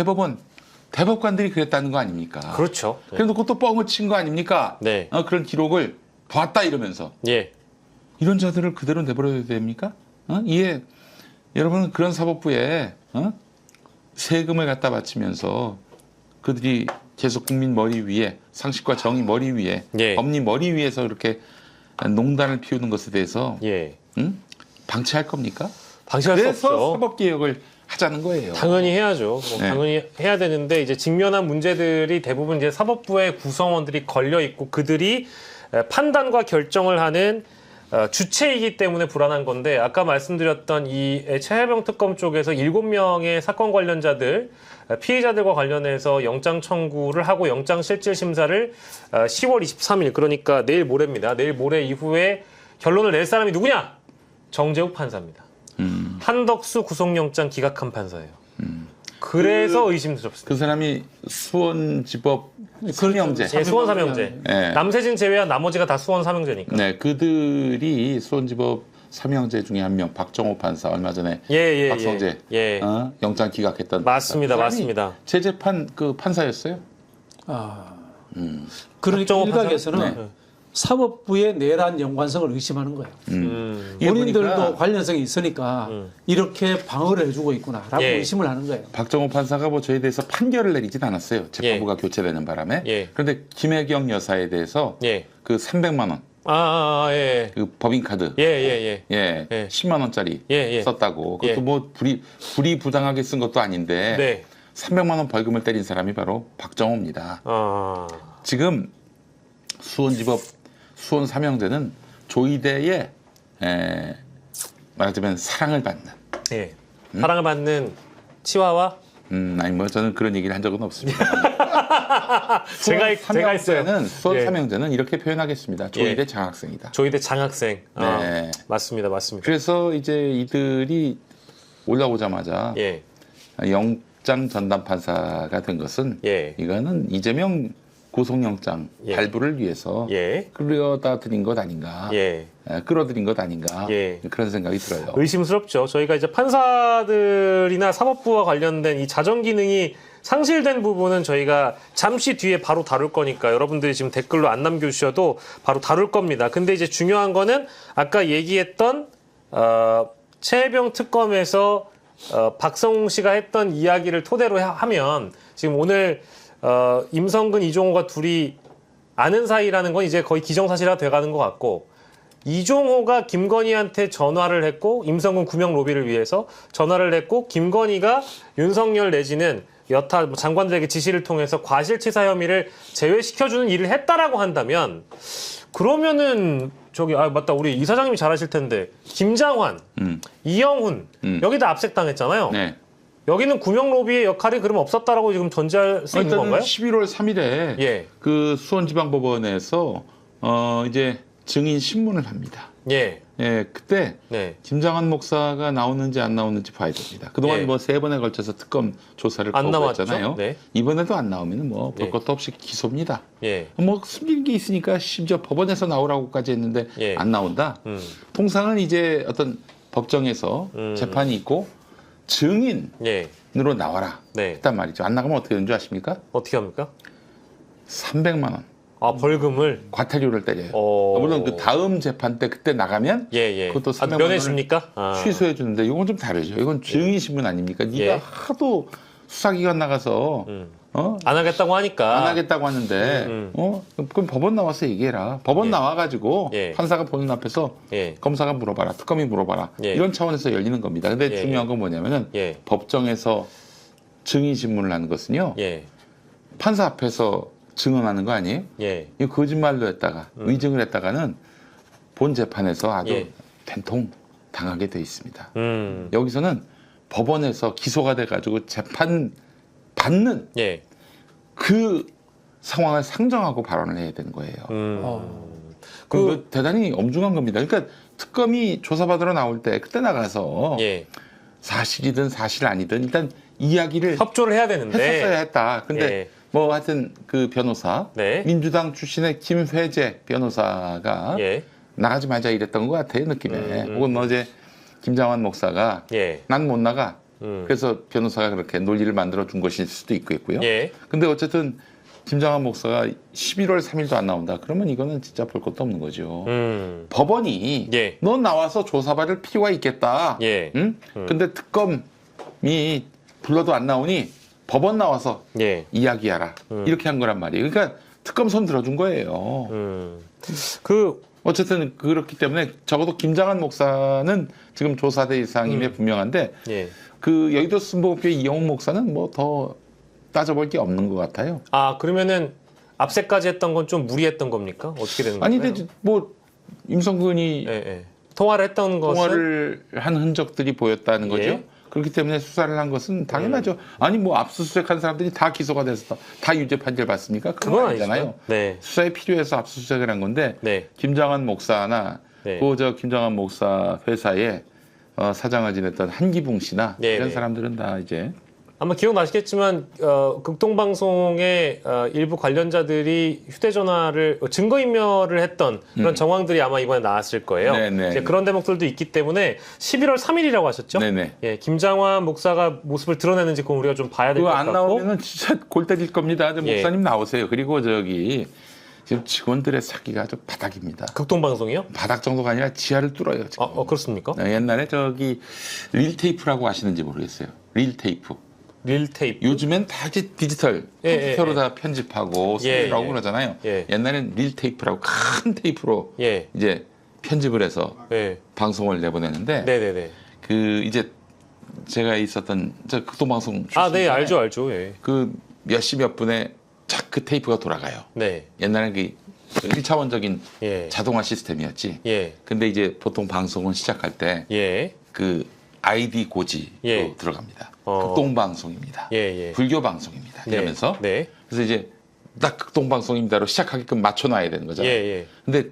대법관들이 그랬다는 거 아닙니까? 그렇죠. 예. 그래 놓고 또 뻥을 친 거 아닙니까? 네. 그런 기록을 봤다 이러면서 예. 이런 자들을 그대로 내버려야 됩니까? 이에 여러분은 그런 사법부에 세금을 갖다 바치면서 그들이 계속 국민 머리 위에 상식과 정의 머리 위에 예. 법리 머리 위에서 이렇게 농단을 피우는 것에 대해서 예. 방치할 겁니까? 방치할 수 그래서 없죠. 사법 개혁을 하자는 거예요. 당연히 해야죠. 네. 당연히 해야 되는데 이제 직면한 문제들이 대부분 이제 사법부의 구성원들이 걸려 있고 그들이 판단과 결정을 하는 주체이기 때문에 불안한 건데 아까 말씀드렸던 이 최혜병 특검 쪽에서 7명의 사건 관련자들 피해자들과 관련해서 영장 청구를 하고 영장 실질 심사를 10월 23일 그러니까 내일 모레입니다. 내일 모레 이후에 결론을 낼 사람이 누구냐? 정재욱 판사입니다. 한덕수 구속영장 기각한 판사예요. 그래서 의심스럽습니다. 그 사람이 수원지법 삼형제. 예, 수원 삼형제. 네. 남세진 제외한 나머지가 다 수원 삼형제니까. 네, 그들이 수원지법 삼형제 중에 한 명 박정호 판사 얼마 전에 예. 박성재 영장 기각했던 맞습니다, 판사. 맞습니다. 재재판 그 판사였어요. 그러니까 박정호 일각에서는 판사? 사법부의 내란 연관성을 의심하는 거예요. 이게 본인들도 보니까 관련성이 있으니까 이렇게 방어를 해주고 있구나라고 예. 의심을 하는 거예요. 박정호 판사가 뭐 저에 대해서 판결을 내리진 않았어요. 재판부가 교체되는 바람에. 예. 그런데 김혜경 여사에 대해서 예. 그 300만 원, 예. 그 법인카드, 예. 예, 예. 10만 원짜리 예. 썼다고. 그것도 예. 뭐 불이 부당하게 쓴 것도 아닌데 네. 300만 원 벌금을 때린 사람이 바로 박정호입니다. 지금 수원지법 수원 삼형제는 조이대의 말하자면 사랑을 받는. 예. 사랑을 받는 치와와 아니 뭐 저는 그런 얘기를 한 적은 없습니다. 제가 있어요. 수원 예. 삼형제는 이렇게 표현하겠습니다. 조이대 장학생이다. 조이대 장학생. 네. 맞습니다. 그래서 이제 이들이 올라오자마자 예. 영장 전담 판사가 된 것은 예. 이거는 이재명 구속영장 예. 발부를 위해서 예. 끌어들인 것 아닌가, 예. 끌어들인 것 아닌가 예. 그런 생각이 들어요. 의심스럽죠. 저희가 이제 판사들이나 사법부와 관련된 이 자정 기능이 상실된 부분은 저희가 잠시 뒤에 바로 다룰 거니까 여러분들이 지금 댓글로 안 남겨주셔도 바로 다룰 겁니다. 근데 이제 중요한 거는 아까 얘기했던 최혜병 특검에서 박성웅 씨가 했던 이야기를 토대로 하면 지금 오늘 임성근, 이종호가 둘이 아는 사이라는 건 이제 거의 기정사실화 돼가는 것 같고 이종호가 김건희한테 전화를 했고 임성근 구명 로비를 위해서 전화를 했고 김건희가 윤석열 내지는 여타 장관들에게 지시를 통해서 과실치사 혐의를 제외시켜주는 일을 했다라고 한다면 그러면은 저기 맞다 우리 이사장님이 잘 아실 텐데 김장환, 이영훈 여기다 압색당했잖아요. 네. 여기는 구명 로비의 역할이 그럼 없었다라고 지금 전제할 수 있는 건가요? 11월 3일에 예. 그 수원지방법원에서 이제 증인 신문을 합니다. 예. 예, 그때 네. 김장한 목사가 나오는지 안 나오는지 봐야 됩니다. 그동안 예. 뭐 3번에 걸쳐서 특검 조사를 안 나왔죠. 거부했잖아요. 네. 이번에도 안 나오면 뭐 볼 예. 것도 없이 기소입니다. 예. 뭐 숨긴 게 있으니까 심지어 법원에서 나오라고까지 했는데 예. 안 나온다. 통상은 이제 어떤 법정에서 재판이 있고 증인으로 예. 나와라 네. 했단 말이죠. 안 나가면 어떻게 되는 줄 아십니까? 어떻게 합니까? 300만 원 벌금을 과태료를 때려요. 어. 물론 그 다음 재판 때 그때 나가면 예. 그것도 300만 면해 원을 줍니까? 취소해 주는데 이건 좀 다르죠. 이건 증인 신문 아닙니까? 네가 예. 하도 수사기관 나가서 안 하겠다고 하니까. 안 하겠다고 하는데 그럼 법원 나와서 얘기해라. 법원 예. 나와가지고 예. 판사가 보는 앞에서 예. 검사가 물어봐라. 특검이 물어봐라. 예. 이런 차원에서 열리는 겁니다. 근데 예. 중요한 건 뭐냐면은 예. 법정에서 증인 신문을 하는 것은요. 예. 판사 앞에서 증언하는 거 아니에요? 예. 이거 거짓말로 했다가 의증을 했다가는 본 재판에서 아주 예. 된통 당하게 돼 있습니다. 여기서는 법원에서 기소가 돼가지고 재판 받는 예. 그 상황을 상정하고 발언을 해야 되는 거예요. 그 대단히 엄중한 겁니다. 그러니까 특검이 조사받으러 나올 때 그때 나가서 예. 사실이든 사실 아니든 일단 이야기를 협조를 해야 되는데. 했었어야 했다. 근데 예. 뭐 하여튼 그 변호사 네. 민주당 출신의 김회재 변호사가 예. 나가지 말자 이랬던 것 같아요 느낌에. 혹은 뭐 이제 김장환 목사가 예. 난 못 나가. 그래서 변호사가 그렇게 논리를 만들어 준 것일 수도 있고요. 예. 근데 어쨌든 김장환 목사가 11월 3일도 안 나온다. 그러면 이거는 진짜 볼 것도 없는 거죠. 법원이 예. 넌 나와서 조사받을 필요가 있겠다. 예. 응? 근데 특검이 불러도 안 나오니 법원 나와서 예. 이야기하라. 이렇게 한 거란 말이에요. 그러니까 특검 손 들어준 거예요. 어쨌든 그렇기 때문에 적어도 김장한 목사는 지금 조사 대상임에 분명한데 예. 그 여의도 순복음교회 이영훈 목사는 뭐 더 따져볼 게 없는 것 같아요. 그러면은 압색까지 했던 건 좀 무리했던 겁니까? 어떻게 되는 아니 건가요? 근데 뭐 임성근이 예, 예. 통화를 했던 것은 통화를 한 흔적들이 보였다는 거죠. 예. 그렇기 때문에 수사를 한 것은 당연하죠. 아니 뭐 압수수색한 사람들이 다 기소가 돼서 다 유죄 판결 받습니까? 그건 아니잖아요. 아니죠. 네. 수사에 필요해서 압수수색을 한 건데 네. 김장한 목사나 네. 그 김장한 목사 회사에 사장을 지냈던 한기붕 씨나 네, 이런 네. 사람들은 다 이제 아마 기억나시겠지만 극동방송의 일부 관련자들이 휴대전화를 증거인멸을 했던 그런 정황들이 아마 이번에 나왔을 거예요. 네네. 이제 그런 대목들도 있기 때문에 11월 3일이라고 하셨죠? 네네. 예, 김장환 목사가 모습을 드러내는지 그건 우리가 좀 봐야 될 것 그거 안 같고. 나오면은 진짜 골 때릴 겁니다. 예. 목사님 나오세요. 그리고 저기 지금 직원들의 사기가 아주 바닥입니다. 극동방송이요? 바닥 정도가 아니라 지하를 뚫어요. 지금. 그렇습니까? 옛날에 저기 릴테이프라고 아시는지 모르겠어요. 릴테이프. 릴테이프. 요즘엔 다 이제 디지털 예, 컴퓨터로 예, 다 편집하고 예, 스프라고 예. 그러잖아요. 예. 옛날엔 릴테이프라고 큰 테이프로 예. 이제 편집을 해서 예. 방송을 내보내는데 네네네. 그 이제 제가 있었던 저 극동방송 아, 네, 출신이잖아요. 알죠. 예. 그 몇 시 몇 분에 착 그 테이프가 돌아가요. 네. 옛날엔 그 1차원적인 예. 자동화 시스템이었지. 예. 근데 이제 보통 방송을 시작할 때 예. 그 아이디 고지로 예. 들어갑니다. 어. 극동방송입니다. 예, 예. 불교 방송입니다. 네. 이러면서 네. 그래서 이제 딱 극동방송입니다로 시작하게끔 맞춰놔야 되는 예, 거잖아요. 예. 근데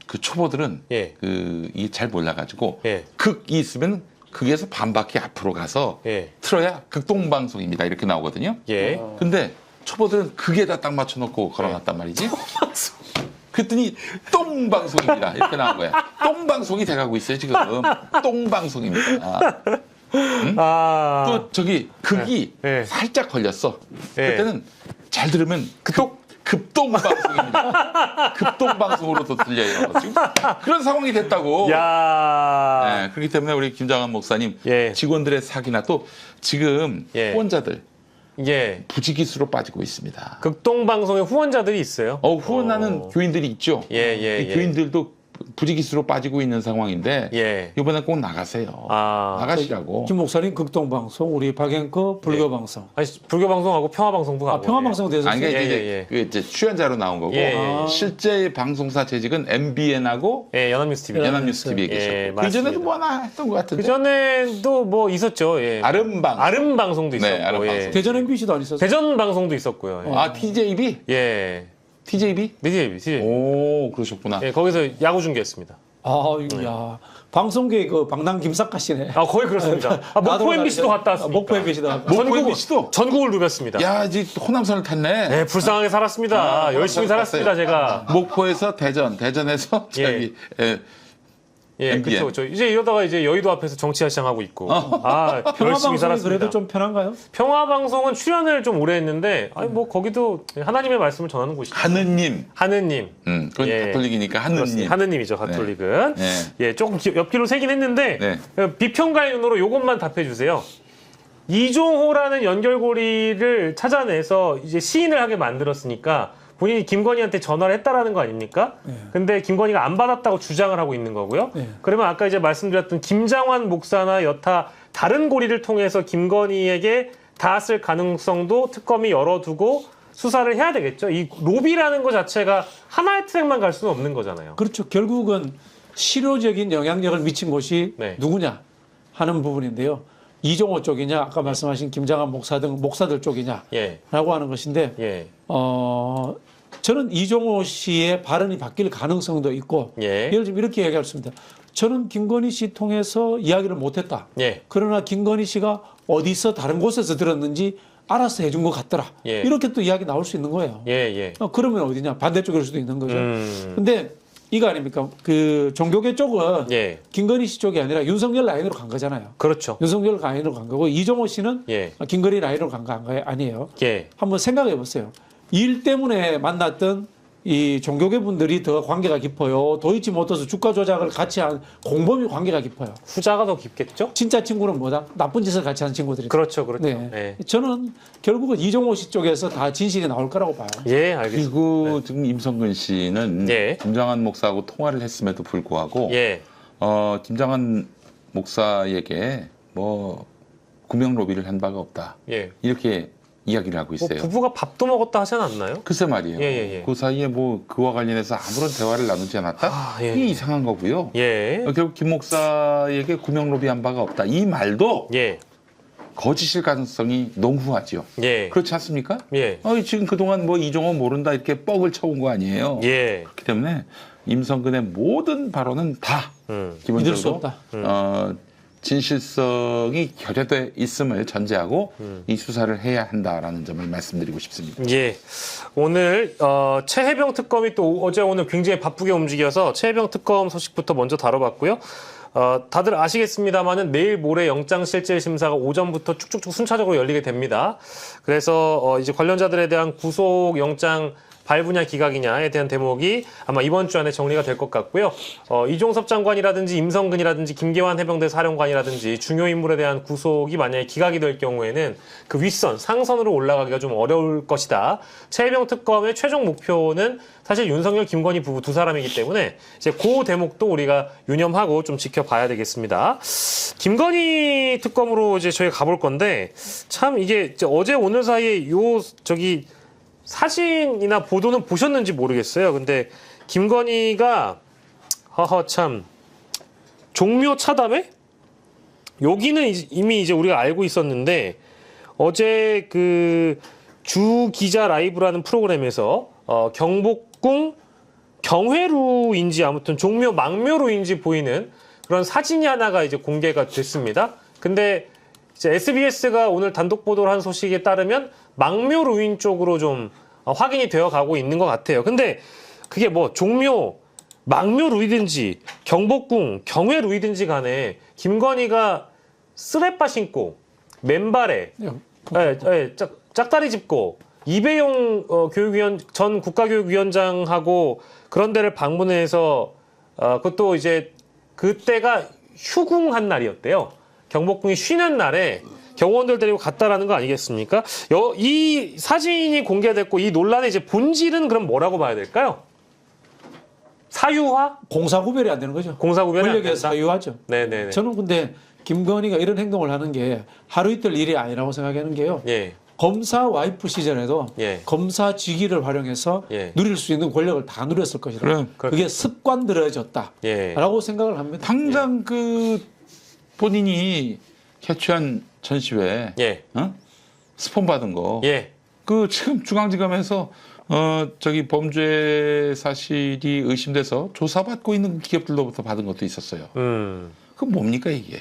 그 초보들은 예. 그 이게 잘 몰라가지고 예. 극이 있으면 극에서 반바퀴 앞으로 가서 예. 틀어야 극동방송입니다 이렇게 나오거든요. 예. 근데 초보들은 극에다 딱 맞춰놓고 걸어놨단 말이지. 그랬더니 똥방송입니다 이렇게 나온 거야. 똥방송이 돼가고 있어요 지금. 똥방송입니다. 아. 또 저기 극이 네. 살짝 걸렸어. 네. 그때는 잘 들으면 급동방송입니다. 급동방송으로도 들려요. 지금 그런 상황이 됐다고. 야. 네, 그렇기 때문에 우리 김장한 목사님 예. 직원들의 사기나 또 지금 예. 후원자들 예. 부지기수로 빠지고 있습니다. 극동방송의 후원자들이 있어요. 후원하는 교인들이 있죠. 예, 예, 이 예. 교인들도 부지기수로 빠지고 있는 상황인데 예. 이번에 꼭 나가세요. 아. 나가시라고. 김 목사님 극동방송, 우리 박앵커 불교방송. 아니, 불교방송하고 평화방송도 가고. 평화방송 대해서 아니, 그러니까 예, 이제, 예, 예. 그 이제 출연자로 나온 거고 예, 예. 실제 방송사 재직은 MBN하고 예, 연합뉴스 TV. 연합뉴스 TV에 예, 계셨고 맞습니다. 그 전에도 뭐 하나 했던 것 같은데. 그 전에도 뭐 있었죠. 예. 아름방. 아름 방송도 있었고. 네, 아름 예. 방송. 대전 MBC도 안 있었어요. 대전 방송도 있었고요. 예. 아 TJB? 예. TJB? TJ. 오 그러셨구나. 예, 거기서 야구 중계했습니다. 야 방송계의 그 방랑 김사카시네. 아, 거의 그렇습니다. 아, 목포 MBC도 갔다 왔습니다. 목포 MBC도 갔다. 목포 MBC도? 전국을 누볐습니다. 야 이제 호남선을 탔네. 네, 불쌍하게 살았습니다. 열심히 살았습니다, 제가. 목포에서 대전, 대전에서 저기 예, MBN. 그렇죠. 이제 이러다가 이제 여의도 앞에서 정치화 시장하고 있고. 아, 열심히 평화방송이 살았습니다. 그래도 좀 편한가요? 평화방송은 출연을 좀 오래 했는데, 아니, 뭐, 거기도 하나님의 말씀을 전하는 곳이죠. 하느님. 하느님. 그건 예. 가톨릭이니까 하느님. 그렇습니다. 하느님이죠, 가톨릭은. 네. 예, 조금 옆길로 새긴 했는데, 네. 비평가의 눈으로 요것만 답해주세요. 이종호라는 연결고리를 찾아내서 이제 시인을 하게 만들었으니까 본인이 김건희한테 전화를 했다라는 거 아닙니까? 근데 김건희가 안 받았다고 주장을 하고 있는 거고요. 네. 그러면 아까 이제 말씀드렸던 김장환 목사나 여타 다른 고리를 통해서 김건희에게 닿았을 가능성도 특검이 열어두고 수사를 해야 되겠죠. 이 로비라는 것 자체가 하나의 트랙만 갈 수는 없는 거잖아요. 그렇죠. 결국은 실효적인 영향력을 미친 곳이 네. 누구냐 하는 부분인데요. 이종호 쪽이냐, 아까 말씀하신 김장한 목사 등 목사들 쪽이냐라고 예, 하는 것인데, 예, 저는 이종호 씨의 발언이 바뀔 가능성도 있고, 예. 예를 들면 이렇게 얘기할 수 있습니다. 저는 김건희 씨 통해서 이야기를 못했다. 예. 그러나 김건희 씨가 어디서 다른 곳에서 들었는지 알아서 해준 것 같더라. 예. 이렇게 또 이야기 나올 수 있는 거예요. 예, 예. 그러면 어디냐? 반대쪽일 수도 있는 거죠. 음. 근데 이거 아닙니까? 그 종교계 쪽은 예. 김건희 씨 쪽이 아니라 윤석열 라인으로 간 거잖아요. 그렇죠. 윤석열 라인으로 간 거고 이종호 씨는 예. 김건희 라인으로 간 거 아니에요. 예. 한번 생각해 보세요. 일 때문에 만났던 이 종교계 분들이 더 관계가 깊어요. 도이치모터스 주가 조작을 같이 한 공범이 관계가 깊어요. 후자가 더 깊겠죠? 진짜 친구는 뭐다? 나쁜 짓을 같이 하는 친구들이. 그렇죠, 그렇죠. 네. 네. 저는 결국은 이종호 씨 쪽에서 다 진실이 나올 거라고 봐요. 예, 알겠습니다. 그리고 지금 임성근 씨는 예. 김장한 목사하고 통화를 했음에도 불구하고 예, 김장한 목사에게 뭐 구명 로비를 한 바가 없다. 예. 이렇게 이야기를 하고 뭐 있어요. 부부가 밥도 먹었다 하지 않았나요? 글쎄 말이에요. 예. 그 사이에 뭐 그와 관련해서 아무런 대화를 나누지 않았다? 아, 예. 이게 이상한 거고요. 예. 결국 김 목사에게 구명 로비한 바가 없다. 이 말도 예. 거짓일 가능성이 농후하죠. 예. 그렇지 않습니까? 예. 지금 그동안 뭐 이종호 모른다 이렇게 뻑을 쳐온 거 아니에요. 예. 그렇기 때문에 임성근의 모든 발언은 다 믿을 수 기본적으로 없다. 진실성이 결여돼 있음을 전제하고 이 수사를 해야 한다라는 점을 말씀드리고 싶습니다. 예. 오늘 최혜병 특검이 또 어제 오늘 굉장히 바쁘게 움직여서 최혜병 특검 소식부터 먼저 다뤄봤고요. 다들 아시겠습니다만은 내일 모레 영장실질 심사가 오전부터 쭉쭉쭉 순차적으로 열리게 됩니다. 그래서 이제 관련자들에 대한 구속 영장 발부냐 기각이냐에 대한 대목이 아마 이번 주 안에 정리가 될 것 같고요. 이종섭 장관이라든지 임성근이라든지 김계환 해병대 사령관이라든지 중요 인물에 대한 구속이 만약에 기각이 될 경우에는 그 윗선, 상선으로 올라가기가 좀 어려울 것이다. 최혜병 특검의 최종 목표는 사실 윤석열, 김건희 부부 두 사람이기 때문에 이제 그 대목도 우리가 유념하고 좀 지켜봐야 되겠습니다. 김건희 특검으로 이제 저희가 가볼 건데 참 이게 이제 어제 오늘 사이에 사진이나 보도는 보셨는지 모르겠어요. 근데 김건희가 참 종묘 차담회? 여기는 이미 이제 우리가 알고 있었는데 어제 그 주 기자 라이브라는 프로그램에서 경복궁 경회루인지 아무튼 종묘 망묘루인지 보이는 그런 사진이 하나가 이제 공개가 됐습니다. 근데 이제 SBS가 오늘 단독 보도를 한 소식에 따르면 망묘 루인 쪽으로 좀 확인이 되어 가고 있는 것 같아요. 근데 그게 뭐 종묘, 망묘 루이든지 경복궁, 경회 루이든지 간에 김건희가 쓰레빠 신고 맨발에 짝다리 짚고 이배용 전 국가교육위원장하고 그런 데를 방문해서 그것도 이제 그때가 휴궁한 날이었대요. 경복궁이 쉬는 날에 경호원들 데리고 갔다라는 거 아니겠습니까? 이 사진이 공개됐고 이 논란의 이제 본질은 그럼 뭐라고 봐야 될까요? 사유화? 공사구별이 안 되는 거죠. 공사구별이 안 권력의 된다? 사유화죠. 네네네. 저는 근데 김건희가 이런 행동을 하는 게 하루 이틀 일이 아니라고 생각하는 게요. 예. 검사 와이프 시절에도 예. 검사 직위를 활용해서 예. 누릴 수 있는 권력을 다 누렸을 것이다. 그럼. 그게 습관들어졌다라고 예. 생각을 합니다. 당장 그 본인이 개최한 전시회 예. 스폰 받은 거. 예. 그 지금 중앙지검에서 범죄 사실이 의심돼서 조사받고 있는 기업들로부터 받은 것도 있었어요. 그 뭡니까 이게?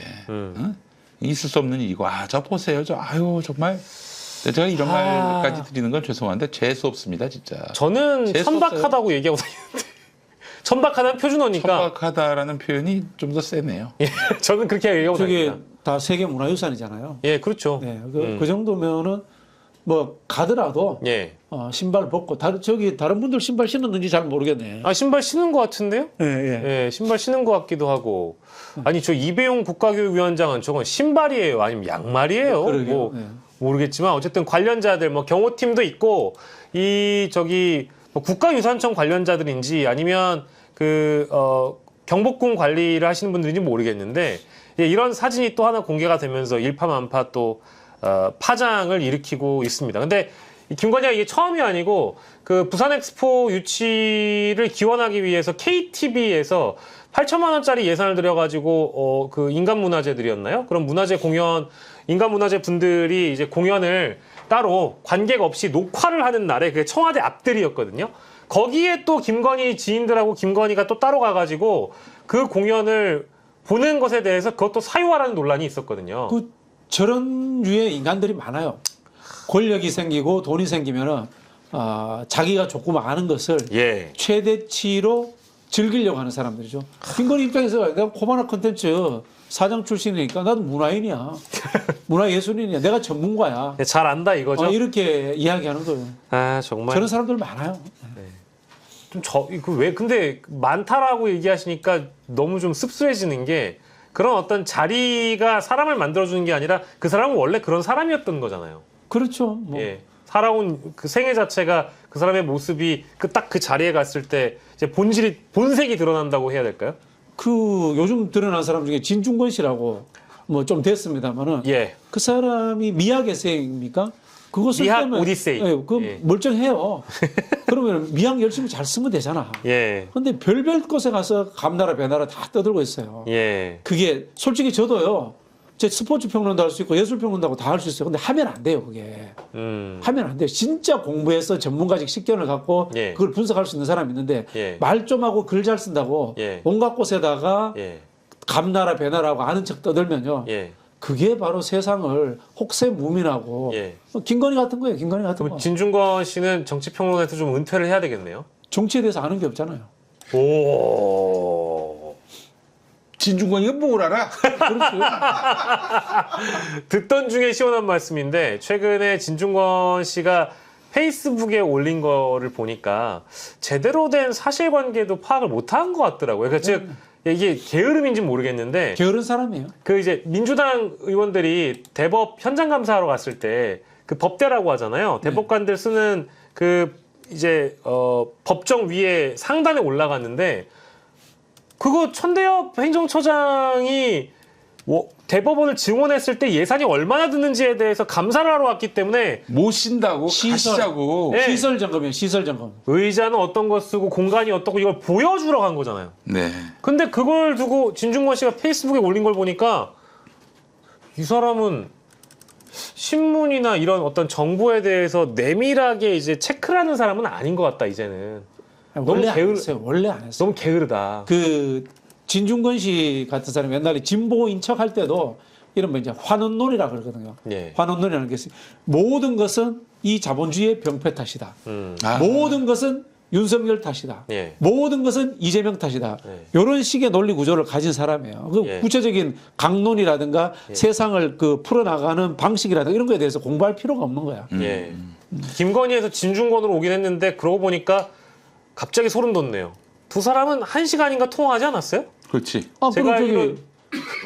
있을 수 없는 일이고 저 보세요. 아유 정말 제가 이런 말까지 드리는 건 죄송한데 재수 없습니다 진짜. 저는 재수 천박하다고 얘기하고 다니는데 천박하다는 표준어니까 천박하다라는 표현이 좀 더 세네요. 예. 저는 그렇게 얘기하고 저게 다닙니다. 다 세계 문화유산이잖아요. 예, 그렇죠. 네, 그 정도면은 뭐 가더라도 예. 신발 벗고 다른 분들 신발 신었는지 잘 모르겠네. 신발 신은 것 같은데요? 예, 예. 예, 신발 신은 것 같기도 하고. 아니, 저 이배용 국가교육위원장은 저건 신발이에요? 아니면 양말이에요? 그러게요. 뭐, 예. 모르겠지만, 어쨌든 관련자들, 뭐, 경호팀도 있고, 뭐 국가유산청 관련자들인지 아니면 경복궁 관리를 하시는 분들인지 모르겠는데, 예, 이런 사진이 또 하나 공개가 되면서 일파만파 또, 파장을 일으키고 있습니다. 근데 김건희가 이게 처음이 아니고 그 부산 엑스포 유치를 기원하기 위해서 KTV에서 8천만 원짜리 예산을 들여가지고 그 인간문화재들이었나요? 그런 문화재 공연, 인간문화재 분들이 이제 공연을 따로 관객 없이 녹화를 하는 날에 그게 청와대 앞들이었거든요. 거기에 또 김건희 지인들하고 김건희가 또 따로 가가지고 그 공연을 보는 것에 대해서 그것도 사유화라는 논란이 있었거든요. 저런 류의 인간들이 많아요. 권력이 생기고 돈이 생기면은 자기가 조금 아는 것을 예. 최대치로 즐기려고 하는 사람들이죠. 김건희 입장에서 내가 코바나 컨텐츠 사장 출신이니까 나도 문화인이야. 문화예술인이야. 내가 전문가야. 잘 안다 이거죠. 이렇게 이야기하는 거예요. 정말. 저런 사람들 많아요. 근데 많다라고 얘기하시니까 너무 좀 씁쓸해지는 게 그런 어떤 자리가 사람을 만들어주는 게 아니라 그 사람은 원래 그런 사람이었던 거잖아요. 그렇죠. 뭐. 예. 살아온 그 생애 자체가 그 사람의 모습이 딱 그 자리에 갔을 때 이제 본색이 드러난다고 해야 될까요? 요즘 드러난 사람 중에 진중권 씨라고 뭐 좀 됐습니다만은 예. 그 사람이 미학의생입니까? 그거 쓸 미학 때면 오디세이. 예, 그 예. 멀쩡해요. 그러면 미학 열심히 잘 쓰면 되잖아. 예. 근데 별별 곳에 가서 감나라 배나라 다 떠들고 있어요. 예. 그게 솔직히 저도요. 제 스포츠 평론도 할 수 있고 예술 평론도 하고 다 할 수 있어요. 근데 하면 안 돼요, 그게. 하면 안 돼요. 진짜 공부해서 전문가적 식견을 갖고 예. 그걸 분석할 수 있는 사람이 있는데 예. 말 좀 하고 글 잘 쓴다고 예. 온갖 곳에다가 예. 감나라 배나라고 아는 척 떠들면요. 예. 그게 바로 세상을 혹세무민하고 예. 김건희 같은 거예요. 김건희 같은 거. 그럼 진중권 씨는 정치평론에서 좀 은퇴를 해야 되겠네요. 정치에 대해서 아는 게 없잖아요. 오. 진중권이가 뭘 알아? 그렇죠. 듣던 중에 시원한 말씀인데 최근에 진중권 씨가 페이스북에 올린 거를 보니까 제대로 된 사실관계도 파악을 못한 것 같더라고요. 그러니까 즉 이게 게으름인지는 모르겠는데 게으른 사람이에요. 그 이제 민주당 의원들이 대법 현장 감사하러 갔을 때 그 법대라고 하잖아요. 대법관들 쓰는 그 이제 법정 위에 상단에 올라갔는데 그거 천대엽 행정처장이 대법원을 증원했을 때 예산이 얼마나 드는지에 대해서 감사를 하러 왔기 때문에 모신다고 가시자고. 네. 시설 점검이에요. 시설 점검. 의자는 어떤 거 쓰고 공간이 어떻고 이걸 보여주러 간 거잖아요. 네. 근데 그걸 두고 진중권 씨가 페이스북에 올린 걸 보니까 이 사람은 신문이나 이런 어떤 정보에 대해서 내밀하게 이제 체크를 하는 사람은 아닌 것 같다 이제는. 원래 안 게으르- 했어요. 원래 안 했어요. 너무 게으르다. 그 진중권 씨 같은 사람이 옛날에 진보인 척 할 때도 이런 뭐 이제 환원론이라 그러거든요. 예. 환원론이라는 게 있어요. 모든 것은 이 자본주의의 병폐 탓이다. 아. 모든 것은 윤석열 탓이다. 예. 모든 것은 이재명 탓이다. 예. 이런 식의 논리 구조를 가진 사람이에요. 그 예. 구체적인 강론이라든가 세상을 그 풀어나가는 방식이라든가 이런 거에 대해서 공부할 필요가 없는 거야. 예. 김건희에서 진중권으로 오긴 했는데 그러고 보니까 갑자기 소름 돋네요. 두 사람은 1시간인가 통화하지 않았어요? 그렇지. 아, 제가 그럼 저기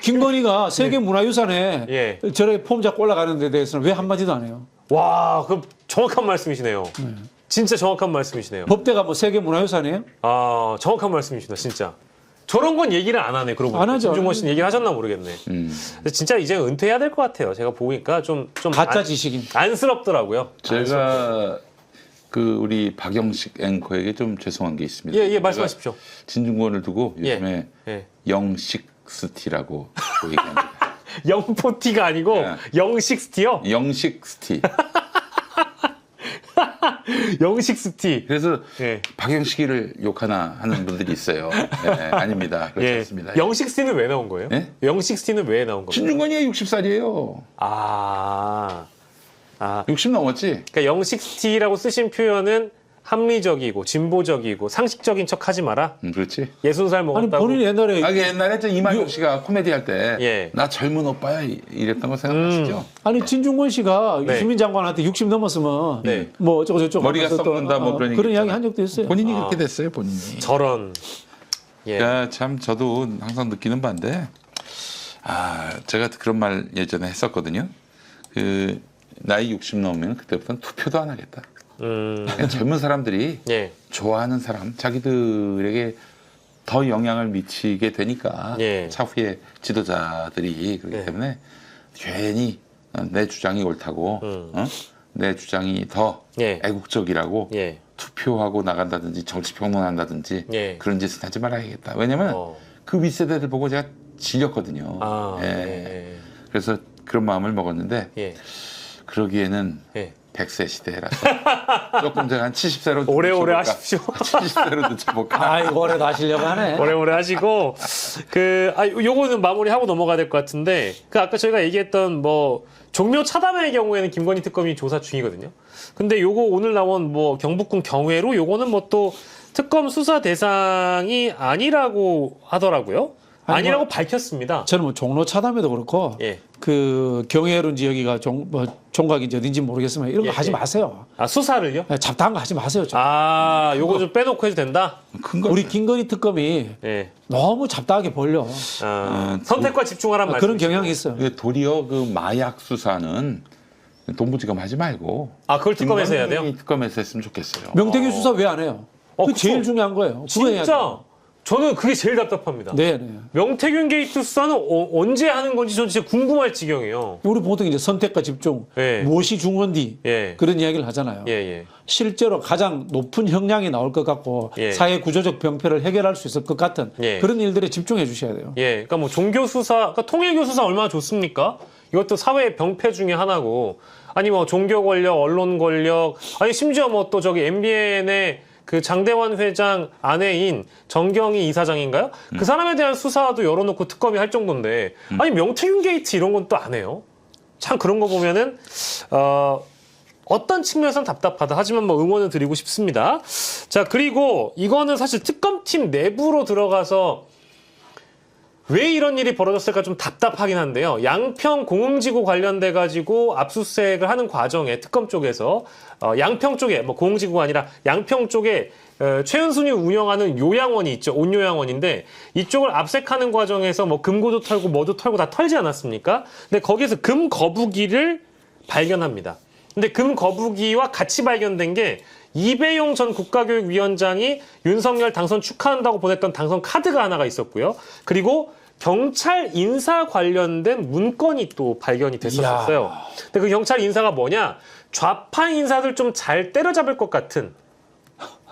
김건희가 세계문화유산에 예. 저렇게 폼 잡고 올라가는 데 대해서는 왜 한마디도 안 해요? 와, 그 정확한 말씀이시네요. 진짜 정확한 말씀이시네요. 법대가 뭐 세계문화유산이에요? 아, 정확한 말씀이시다, 진짜. 저런 건 얘기를 안 하네, 그러고 안 보니까. 하죠. 진중권 씨는 얘기를 하셨나 모르겠네. 근데 진짜 이제 은퇴해야 될 것 같아요. 제가 보니까 좀 가짜 지식인. 안쓰럽더라고요. 제가 그 우리 박영식 앵커에게 좀 죄송한 게 있습니다. 예, 예, 말씀하십시오. 제가 진중권을 두고 요즘에 예. 영식스티라고 얘기합니다. 영포티가 아니고 예. 영식스티요? 영식스티. 영식스티. 그래서 예. 박영식이를 욕하나 하는 분들이 있어요. 네, 아닙니다. 그렇지 예. 않습니다. 영식스티는 왜 나온 거예요? 예? 영식스티는 왜 나온 겁니까? 진중권이 60살이에요. 아, 60 넘었지? 그러니까 영식스티라고 쓰신 표현은 합리적이고 진보적이고 상식적인 척 하지 마라. 그렇지. 60살 아니 먹었다고. 본인이 옛날에 아, 옛날에 저 이만용 씨가 코미디 할 때 예. 나 젊은 오빠야 이랬던 거 생각나시죠? 아니 진중권 씨가 네. 유시민 장관한테 60 넘었으면 네. 뭐 어쩌고 저쩌고 머리가 하면서 또, 썩는다 뭐 그런 얘기 그런 이야기 있잖아요. 한 적도 있어요. 본인이 그렇게 됐어요, 본인이. 저런. 예. 야, 참 저도 항상 느끼는 바인데 제가 그런 말 예전에 했었거든요. 그 나이 60 넘으면 그때부터는 투표도 안 하겠다. 그냥 젊은 사람들이 예. 좋아하는 사람, 자기들에게 더 영향을 미치게 되니까 예. 차후에 지도자들이 그렇기 예. 때문에 괜히 내 주장이 옳다고 내 주장이 더 예. 애국적이라고 예. 투표하고 나간다든지 정치평론한다든지 예. 그런 짓은 하지 말아야겠다. 왜냐면 어. 그 윗세대들 보고 제가 질렸거든요. 아, 예. 예. 그래서 그런 마음을 먹었는데 예. 그러기에는 예. 100세 시대라서 조금 제가 한 70세로 오래오래 하십시오. 70세로 늦춰볼까. 아이고 오래도 하시려고 하네. 오래오래 하시고 요거는 마무리하고 넘어가야 될 것 같은데 그 아까 저희가 얘기했던 뭐 종묘 차담의 경우에는 김건희 특검이 조사 중이거든요. 근데 요거 오늘 나온 뭐 경북군 경회로 요거는 뭐 또 특검 수사 대상이 아니라고 하더라고요. 아니, 아니라고 뭐- 밝혔습니다. 저는 뭐 종로 차담에도 그렇고 예. 그 경회론지 여기가 종각인지 어딘지 모르겠으면 이런 거 예, 하지 예. 마세요. 아 수사를요? 잡다한 거 하지 마세요. 좀. 아 요거 좀 빼놓고 해도 된다. 큰 거. 우리 김건희 특검이 예. 너무 잡다하게 벌려. 선택과 집중하란 말씀. 그런 경향이 있어요. 도리어 그 마약 수사는 동부지검 하지 말고 아 그걸 특검에서 해야 돼요? 김건희 특검에서 했으면 좋겠어요. 명태균 수사 왜 안 해요? 그 그쵸. 제일 중요한 거예요. 그거 해야 진짜 돼요. 저는 그게 제일 답답합니다. 네, 네. 명태균 게이트 수사는 언제 하는 건지 저는 진짜 궁금할 지경이에요. 우리 보통 이제 선택과 집중, 예. 무엇이 중요한디 예. 그런 이야기를 하잖아요. 예, 예. 실제로 가장 높은 형량이 나올 것 같고 예. 사회 구조적 병폐를 해결할 수 있을 것 같은 예. 그런 일들에 집중해 주셔야 돼요. 예. 그러니까 뭐 종교 수사, 그러니까 통일교 수사 얼마나 좋습니까? 이것도 사회의 병폐 중에 하나고, 아니 뭐 종교 권력, 언론 권력, 아니 심지어 뭐 또 저기 MBN의 그 장대환 회장 아내인 정경희 이사장인가요? 그 사람에 대한 수사도 열어놓고 특검이 할 정도인데, 아니 명태균 게이트 이런 건 또 안 해요. 참 그런 거 보면은 어떤 측면에서는 답답하다. 하지만 뭐 응원을 드리고 싶습니다. 자, 그리고 이거는 사실 특검팀 내부로 들어가서 왜 이런 일이 벌어졌을까 좀 답답하긴 한데요. 양평 공흥지구 관련돼 가지고 압수수색을 하는 과정에 특검 쪽에서 양평 쪽에 뭐 공흥지구가 아니라 양평 쪽에 최은순이 운영하는 요양원이 있죠. 온요양원인데 이쪽을 압색하는 과정에서 뭐 금고도 털고 뭐도 털고 다 털지 않았습니까? 근데 거기에서 금 거북이를 발견합니다. 근데 금 거북이와 같이 발견된 게 이배용 전 국가교육위원장이 윤석열 당선 축하한다고 보냈던 당선 카드가 하나가 있었고요. 그리고 경찰 인사 관련된 문건이 또 발견이 됐었어요. 근데 그 경찰 인사가 뭐냐? 좌파 인사들 좀 잘 때려잡을 것 같은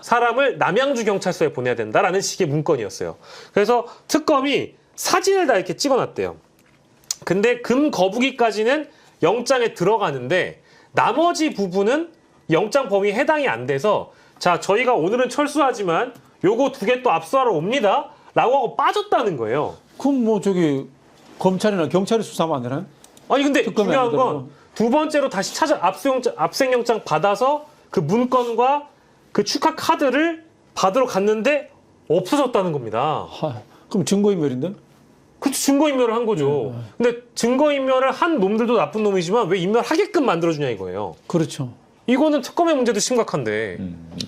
사람을 남양주 경찰서에 보내야 된다라는 식의 문건이었어요. 그래서 특검이 사진을 다 이렇게 찍어놨대요. 근데 금 거북이까지는 영장에 들어가는데 나머지 부분은 영장 범위에 해당이 안 돼서 자, 저희가 오늘은 철수하지만 요거 2개 또 압수하러 옵니다. 라고 하고 빠졌다는 거예요. 그럼 뭐 저기 검찰이나 경찰이 수사하면 안 되나요? 아니 근데 특검이 중요한 아니더라도. 건 두 번째로 다시 압색영장 받아서 그 문건과 그 축하 카드를 받으러 갔는데 없어졌다는 겁니다. 그럼 증거인멸인데? 그 증거인멸을 한 거죠. 근데 증거인멸을 한 놈들도 나쁜 놈이지만 왜 인멸하게끔 만들어주냐 이거예요. 그렇죠. 이거는 특검의 문제도 심각한데.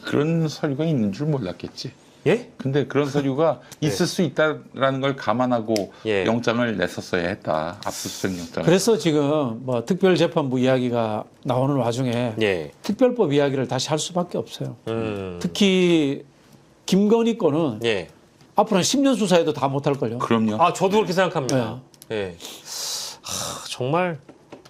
그런 서류가 있는 줄 몰랐겠지. 예? 근데 그런 서류가 있을 수 있다라는 걸 감안하고 예. 영장을 냈었어야 했다. 압수수색 영장을. 그래서 지금 뭐 특별재판부 이야기가 나오는 와중에 예. 특별법 이야기를 다시 할 수밖에 없어요. 음. 특히 김건희 건은 예. 앞으로 한 10년 수사해도 다 못할걸요. 그럼요. 아, 저도 그렇게 생각합니다. 예. 정말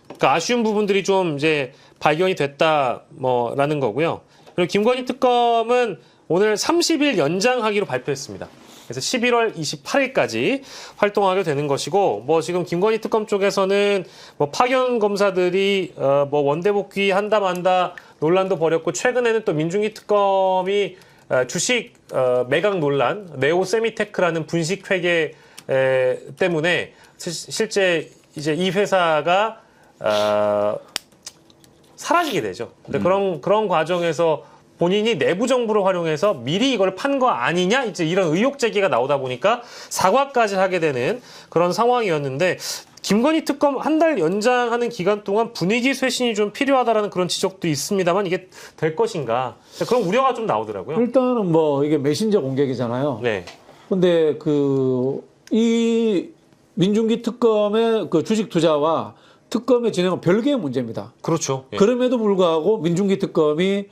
그러니까 아쉬운 부분들이 좀 이제 발견이 됐다 뭐라는 거고요. 그리고 김건희 특검은 오늘 30일 연장하기로 발표했습니다. 그래서 11월 28일까지 활동하게 되는 것이고, 뭐 지금 김건희 특검 쪽에서는 뭐 파견 검사들이 뭐 원대 복귀 한다 만다 논란도 벌였고, 최근에는 또 민중기 특검이 주식 매각 논란, 네오세미테크라는 분식 회계 때문에 실제 이제 이 회사가 사라지게 되죠. 근데 그런 과정에서 본인이 내부 정보를 활용해서 미리 이걸 판 거 아니냐? 이제 이런 의혹 제기가 나오다 보니까 사과까지 하게 되는 그런 상황이었는데, 김건희 특검 한 달 연장하는 기간 동안 분위기 쇄신이 좀 필요하다라는 그런 지적도 있습니다만 이게 될 것인가? 그런 우려가 좀 나오더라고요. 일단은 뭐 이게 메신저 공격이잖아요. 네. 근데 이 민중기 특검의 그 주식 투자와 특검의 진행은 별개의 문제입니다. 그렇죠. 예. 그럼에도 불구하고 민중기 특검이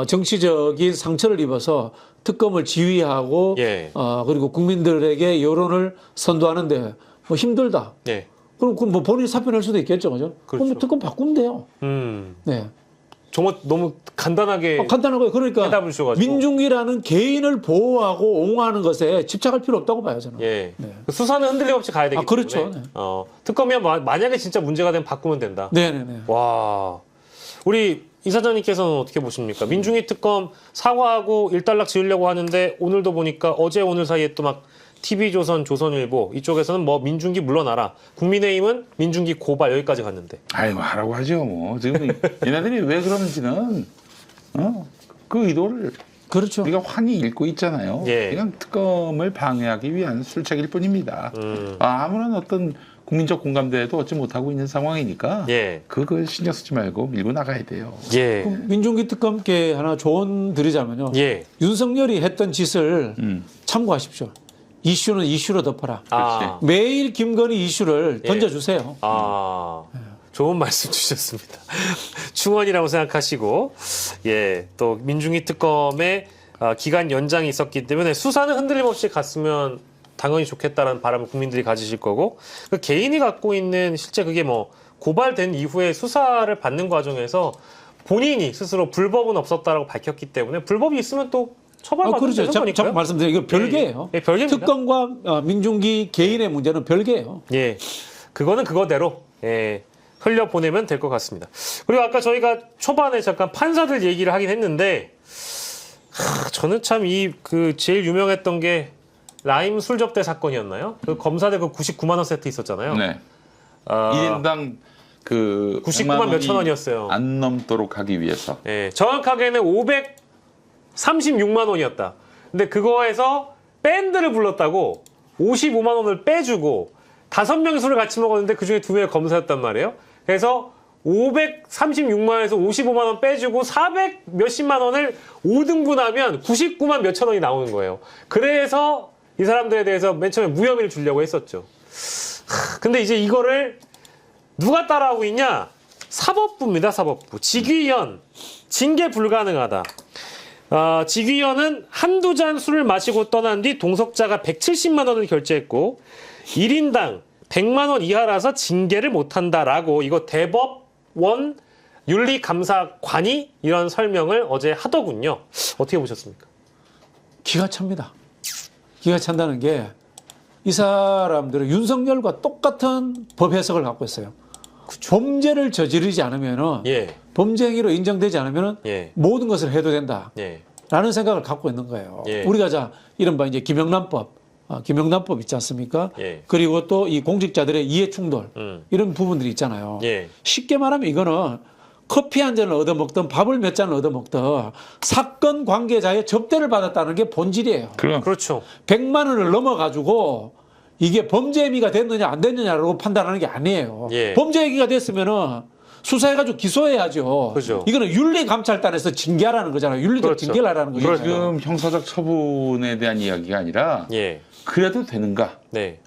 정치적인 상처를 입어서 특검을 지휘하고 예. 그리고 국민들에게 여론을 선도하는데 뭐 힘들다. 예. 그럼 뭐 본인이 사표 낼 수도 있겠죠, 그죠? 그럼 그렇죠. 특검 바꾸면 돼요. 네. 정말 너무 간단하게 간단한 거예요. 그러니까 해답을 주셔가지고. 민중기라는 개인을 보호하고 옹호하는 것에 집착할 필요 없다고 봐요, 저는. 예. 네. 수사는 흔들림 없이 가야 되기 그렇죠. 때문에. 네. 특검이 만약에 진짜 문제가 되면 바꾸면 된다. 네네네. 와. 우리 이사장님께서는 어떻게 보십니까? 민중기 특검 사과하고 일단락 지으려고 하는데 오늘도 보니까 어제 오늘 사이에 또 막 TV조선, 조선일보 이쪽에서는 뭐 민중기 물러나라. 국민의힘은 민중기 고발 여기까지 갔는데. 아이고 하라고 하죠. 뭐 지금 얘네들이 왜 그러는지는 그 의도를 그렇죠. 우리가 환히 읽고 있잖아요. 예. 그냥 특검을 방해하기 위한 술책일 뿐입니다. 아무런 어떤 국민적 공감대에도 얻지 못하고 있는 상황이니까 예. 그걸 신경 쓰지 말고 밀고 나가야 돼요. 예. 그럼 민중기 특검께 하나 조언 드리자면요. 예. 윤석열이 했던 짓을 참고하십시오. 이슈는 이슈로 덮어라. 아. 매일 김건희 이슈를 예. 던져주세요. 좋은 말씀 주셨습니다. 충원이라고 생각하시고, 예, 또 민중기 특검의 기간 연장이 있었기 때문에 수사는 흔들림 없이 갔으면 당연히 좋겠다라는 바람을 국민들이 가지실 거고 그 개인이 갖고 있는 실제 그게 뭐 고발된 이후에 수사를 받는 과정에서 본인이 스스로 불법은 없었다라고 밝혔기 때문에 불법이 있으면 또 처벌받는 그렇죠. 되는 거니까요. 잠깐 말씀드린 이거 별개예요. 예, 별개입니다. 특검과 민중기 개인의 문제는 별개예요. 예, 그거는 그거대로 흘려 보내면 될 것 같습니다. 그리고 아까 저희가 초반에 잠깐 판사들 얘기를 하긴 했는데 저는 참 그 제일 유명했던 게 라임 술접대 사건이었나요? 그 검사들 그 99만 원 세트 있었잖아요. 네. 아, 1인당 그 99만 몇천 원이었어요. 안 넘도록 하기 위해서. 예, 정확하게는 536만 원이었다. 근데 그거에서 밴드를 불렀다고 55만 원을 빼주고 5명이 술을 같이 먹었는데 그중에 2명이 검사였단 말이에요. 그래서 536만 원에서 55만 원 빼주고 400 몇십만 원을 5등분하면 99만 몇천 원이 나오는 거예요. 그래서 이 사람들에 대해서 맨 처음에 무혐의를 주려고 했었죠. 근데 이제 이거를 누가 따라하고 있냐? 사법부입니다. 사법부. 직위원 징계 불가능하다. 직위원은 한두 잔 술을 마시고 떠난 뒤 동석자가 170만 원을 결제했고 1인당 100만 원 이하라서 징계를 못한다라고 이거 대법원 윤리감사관이 이런 설명을 어제 하더군요. 어떻게 보셨습니까? 기가 찹니다. 기가 찬다는 게 이 사람들은 윤석열과 똑같은 법 해석을 갖고 있어요. 범죄를 저지르지 않으면은 예, 범죄 행위로 인정되지 않으면은 예, 모든 것을 해도 된다. 예, 라는 생각을 갖고 있는 거예요. 예. 우리가 이른바 이제 김영란법 있지 않습니까? 예. 그리고 또 이 공직자들의 이해 충돌 이런 부분들이 있잖아요. 예, 쉽게 말하면 이거는 커피 한 잔을 얻어먹든 밥을 몇 잔을 얻어먹든 사건 관계자의 접대를 받았다는 게 본질이에요. 그럼 그렇죠. 100만 원을 넘어가지고 이게 범죄 행위가 됐느냐 안 됐느냐라고 판단하는 게 아니에요. 예. 범죄 행위가 됐으면은 수사해가지고 기소해야죠. 그죠. 이거는 윤리감찰단에서 징계하라는 거잖아요. 윤리적 그렇죠. 징계를 하라는 거죠. 그렇죠. 지금 형사적 처분에 대한 이야기가 아니라 예, 그래도 되는가? 네.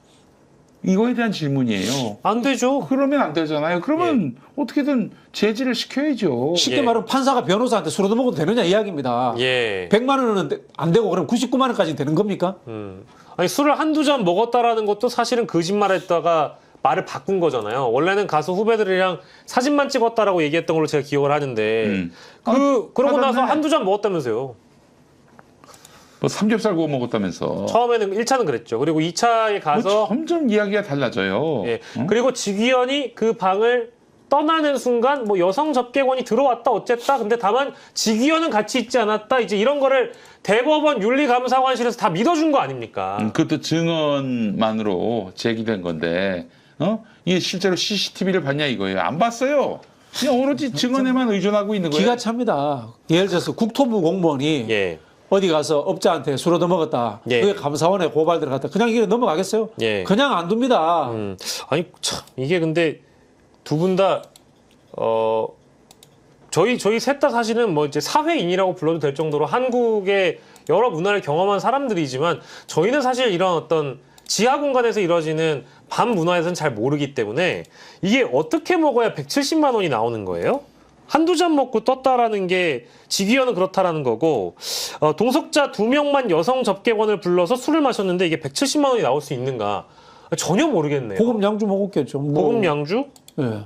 이거에 대한 질문이에요. 안 되죠. 그러면 안 되잖아요. 그러면 어떻게든 제지를 시켜야죠. 쉽게 예. 말하면 판사가 변호사한테 술 얻어먹어도 되느냐 이야기입니다. 예. 100만 원은 안 되고 그럼 99만 원까지 되는 겁니까? 아니 술을 한두 잔 먹었다라는 것도 사실은 거짓말했다가 말을 바꾼 거잖아요. 원래는 가서 후배들이랑 사진만 찍었다라고 얘기했던 걸로 제가 기억을 하는데 그러고 나서 하다네. 한두 잔 먹었다면서요. 뭐 삼겹살 구워 먹었다면서. 처음에는 1차는 그랬죠. 그리고 2차에 가서 뭐 점점 이야기가 달라져요. 예. 응? 그리고 직위원이 그 방을 떠나는 순간 뭐 여성 접객원이 들어왔다 어쨌다. 근데 다만 직위원은 같이 있지 않았다. 이제 이런 거를 대법원 윤리감사관실에서 다 믿어준 거 아닙니까? 그것도 증언만으로 제기된 건데, 이게 실제로 CCTV를 봤냐 이거예요. 안 봤어요. 그냥 오로지 증언에만 의존하고 있는 거예요. 기가 찹니다. 예를 들어서 국토부 공무원이 예. 어디 가서 업자한테 술 얻어먹었다. 예. 그게 감사원에 고발 들어갔다. 그냥 이게 넘어가겠어요? 예. 그냥 안 둡니다. 아니 참 이게 근데 두 분 다 저희 셋 다 사실은 뭐 이제 사회인이라고 불러도 될 정도로 한국의 여러 문화를 경험한 사람들이지만 저희는 사실 이런 어떤 지하 공간에서 이루어지는 밤 문화에서는 잘 모르기 때문에 이게 어떻게 먹어야 170만 원이 나오는 거예요? 한두 잔 먹고 떴다라는 게 직위원은 그렇다라는 거고 동석자 2명만 여성 접객원을 불러서 술을 마셨는데 이게 170만 원이 나올 수 있는가 전혀 모르겠네요. 고급 양주 먹었겠죠. 고급 양주? 예.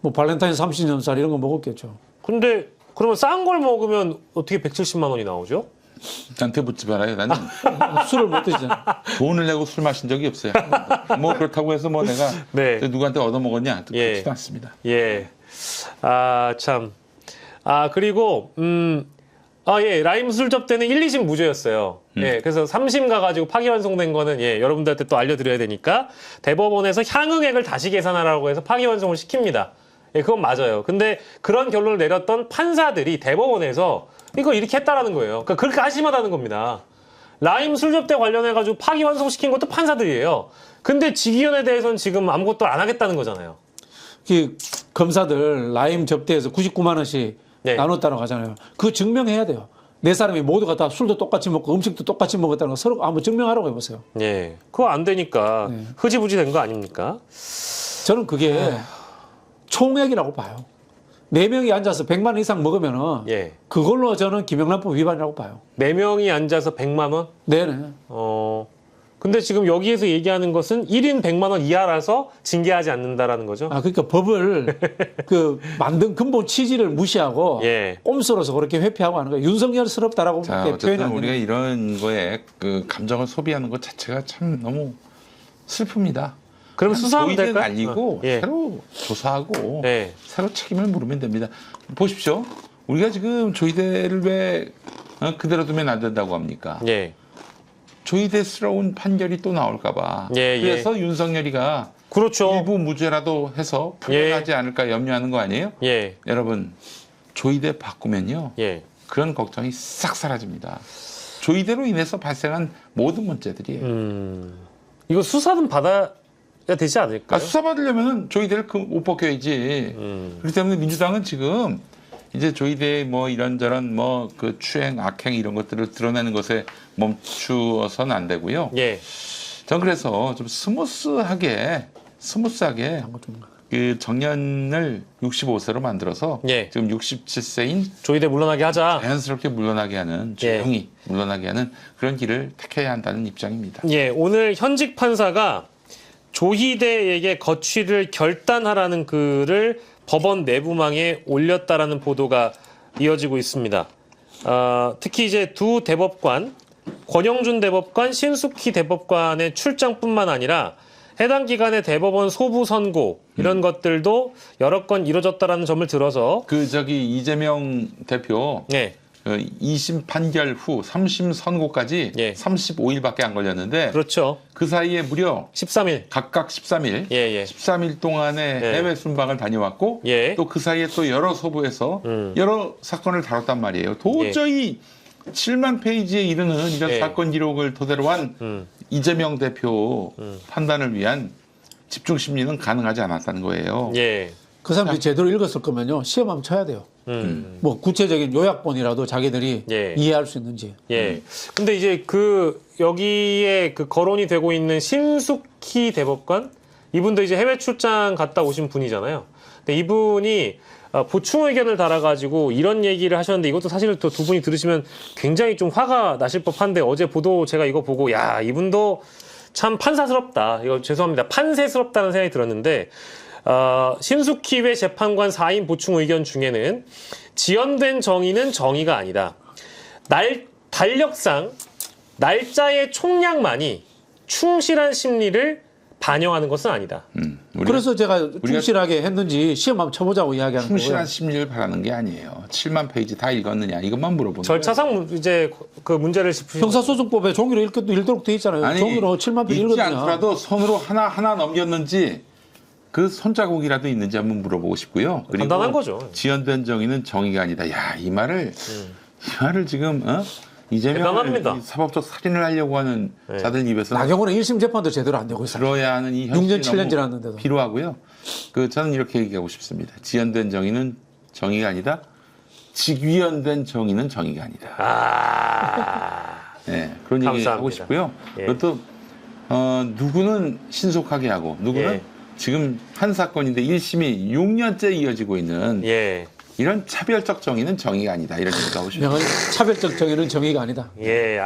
뭐 발렌타인 30년살 이런 거 먹었겠죠. 근데 그러면 싼 걸 먹으면 어떻게 170만 원이 나오죠? 저한테 묻지 말아요. 나는 술을 못 드시잖아요. 돈을 내고 술 마신 적이 없어요. 뭐 그렇다고 해서 뭐 내가 네. 누구한테 얻어먹었냐? 예. 그렇지도 않습니다. 예. 참. 그리고 예. 라임 술접 때는 1, 2심 무죄였어요. 예. 그래서 3심 가가지고 파기환송된 거는 예, 여러분들한테 또 알려드려야 되니까 대법원에서 향응액을 다시 계산하라고 해서 파기환송을 시킵니다. 예, 그건 맞아요. 근데 그런 결론을 내렸던 판사들이 대법원에서 이거 이렇게 했다라는 거예요. 그러니까 그렇게 한심하다는 겁니다. 라임 술접대 관련해가지고 파기환송시킨 것도 판사들이에요. 근데 직위원에 대해서는 지금 아무것도 안 하겠다는 거잖아요. 그 검사들 라임 접대해서 99만 원씩 네. 나눴다고 하잖아요. 그거 증명해야 돼요. 네 사람이 모두가 다 술도 똑같이 먹고 음식도 똑같이 먹었다는 거 서로 한번 증명하라고 해보세요. 예. 그거 안 되니까 흐지부지 된 거 아닙니까? 저는 그게 총액이라고 봐요. 4명이 앉아서 100만 원 이상 먹으면은 예. 그걸로 저는 김영란법 위반이라고 봐요. 4명이 앉아서 100만 원? 네네. 근데 지금 여기에서 얘기하는 것은 1인 100만 원 이하라서 징계하지 않는다라는 거죠? 아, 그러니까 법을 그 만든 근본 취지를 무시하고 예. 꼼수로서 그렇게 회피하고 하는 거예요. 윤석열스럽다라고 자, 표현이 어쨌든 안 우리가 되는 이런 거에 그 감정을 소비하는 것 자체가 참 너무 슬픕니다. 그럼 수사하면 조이대 될까요? 날리고 예. 새로 조사하고 예. 새로 책임을 물으면 됩니다. 보십시오. 우리가 지금 조이대를 왜 그대로 두면 안 된다고 합니까? 예. 조이대스러운 판결이 또 나올까봐. 예, 그래서 윤석열이가 그렇죠. 일부 무죄라도 해서 풀려나지 않을까 염려하는 거 아니에요? 예. 여러분, 조이대 바꾸면요. 예. 그런 걱정이 싹 사라집니다. 조이대로 인해서 발생한 모든 문제들이에요. 이거 수사는 받아야 되지 않을까요? 그러니까 수사 받으려면 조이대를 못 벗겨야지. 그렇기 때문에 민주당은 지금 이제 조이대 뭐 이런저런 뭐 그 추행, 악행 이런 것들을 드러내는 것에 멈추어서는 안 되고요. 예. 전 그래서 좀 스무스하게 그 정년을 65세로 만들어서 예. 지금 67세인 조이대 물러나게 하자. 자연스럽게 물러나게 하는 예. 조용히 물러나게 하는 그런 길을 택해야 한다는 입장입니다. 예. 오늘 현직 판사가 조희대에게 거취를 결단하라는 글을 법원 내부망에 올렸다라는 보도가 이어지고 있습니다. 특히 이제 두 대법관, 권영준 대법관, 신숙희 대법관의 출장뿐만 아니라 해당 기간의 대법원 소부 선고 이런 것들도 여러 건 이뤄졌다라는 점을 들어서 이재명 대표 예. 2심 판결 후 3심 선고까지 예. 35일밖에 안 걸렸는데 그렇죠. 그 사이에 무려 13일. 각각 13일, 예, 예. 13일 동안의 예. 해외 순방을 다녀왔고 예. 또 그 사이에 또 여러 소부에서 여러 사건을 다뤘단 말이에요. 도저히 7만 페이지에 이르는 이런 예. 사건 기록을 토대로 한 이재명 대표 판단을 위한 집중 심리는 가능하지 않았다는 거예요. 예. 그 사람들이 제대로 읽었을 거면요. 시험 한번 쳐야 돼요. 뭐 구체적인 요약본이라도 자기들이 예. 이해할 수 있는지. 예. 근데 이제 여기에 거론이 되고 있는 신숙희 대법관 이분도 이제 해외 출장 갔다 오신 분이잖아요. 근데 이분이 보충 의견을 달아가지고 이런 얘기를 하셨는데 이것도 사실 또 두 분이 들으시면 굉장히 좀 화가 나실 법한데 어제 보도 제가 이거 보고 야, 이분도 참 판사스럽다. 이거 죄송합니다. 판세스럽다는 생각이 들었는데 신숙희 외 재판관 4인 보충 의견 중에는 지연된 정의는 정의가 아니다. 달력상 날짜의 총량만이 충실한 심리를 반영하는 것은 아니다. 그래서 제가 충실하게 했는지 시험 한번 쳐보자고 이야기하는 충실한 거예요. 심리를 바라는 게 아니에요. 7만 페이지 다 읽었느냐 이것만 물어보는 거예요. 절차상 이제 그 문제를 짚으신 형사소송법에 종이로 읽도록 돼 있잖아요. 아니, 종이로 7만 페이지 읽지 읽었느냐. 않더라도 손으로 하나 넘겼는지 그 손자국이라도 있는지 한번 물어보고 싶고요. 그리고 간단한 거죠. 지연된 정의는 정의가 아니다. 야, 이 말을 지금 이재명을 대단합니다. 이 사법적 살인을 하려고 하는 자들 입에서 나경원은 1심 재판도 제대로 안 되고 있어요. 들어야 하는 이 6년, 현실이 7년 너무 지났는데도. 필요하고요. 저는 이렇게 얘기하고 싶습니다. 지연된 정의는 정의가 아니다. 직위연된 정의는 정의가 아니다. 네, 그런 얘기 감사합니다. 하고 싶고요. 예. 그것도 누구는 신속하게 하고 누구는 예. 지금 한 사건인데 1심이 6년째 이어지고 있는 예. 이런 차별적 정의는 정의가 아니다. 이런 얘기하고 싶습니다. 명은 차별적 정의는 정의가 아니다. 예,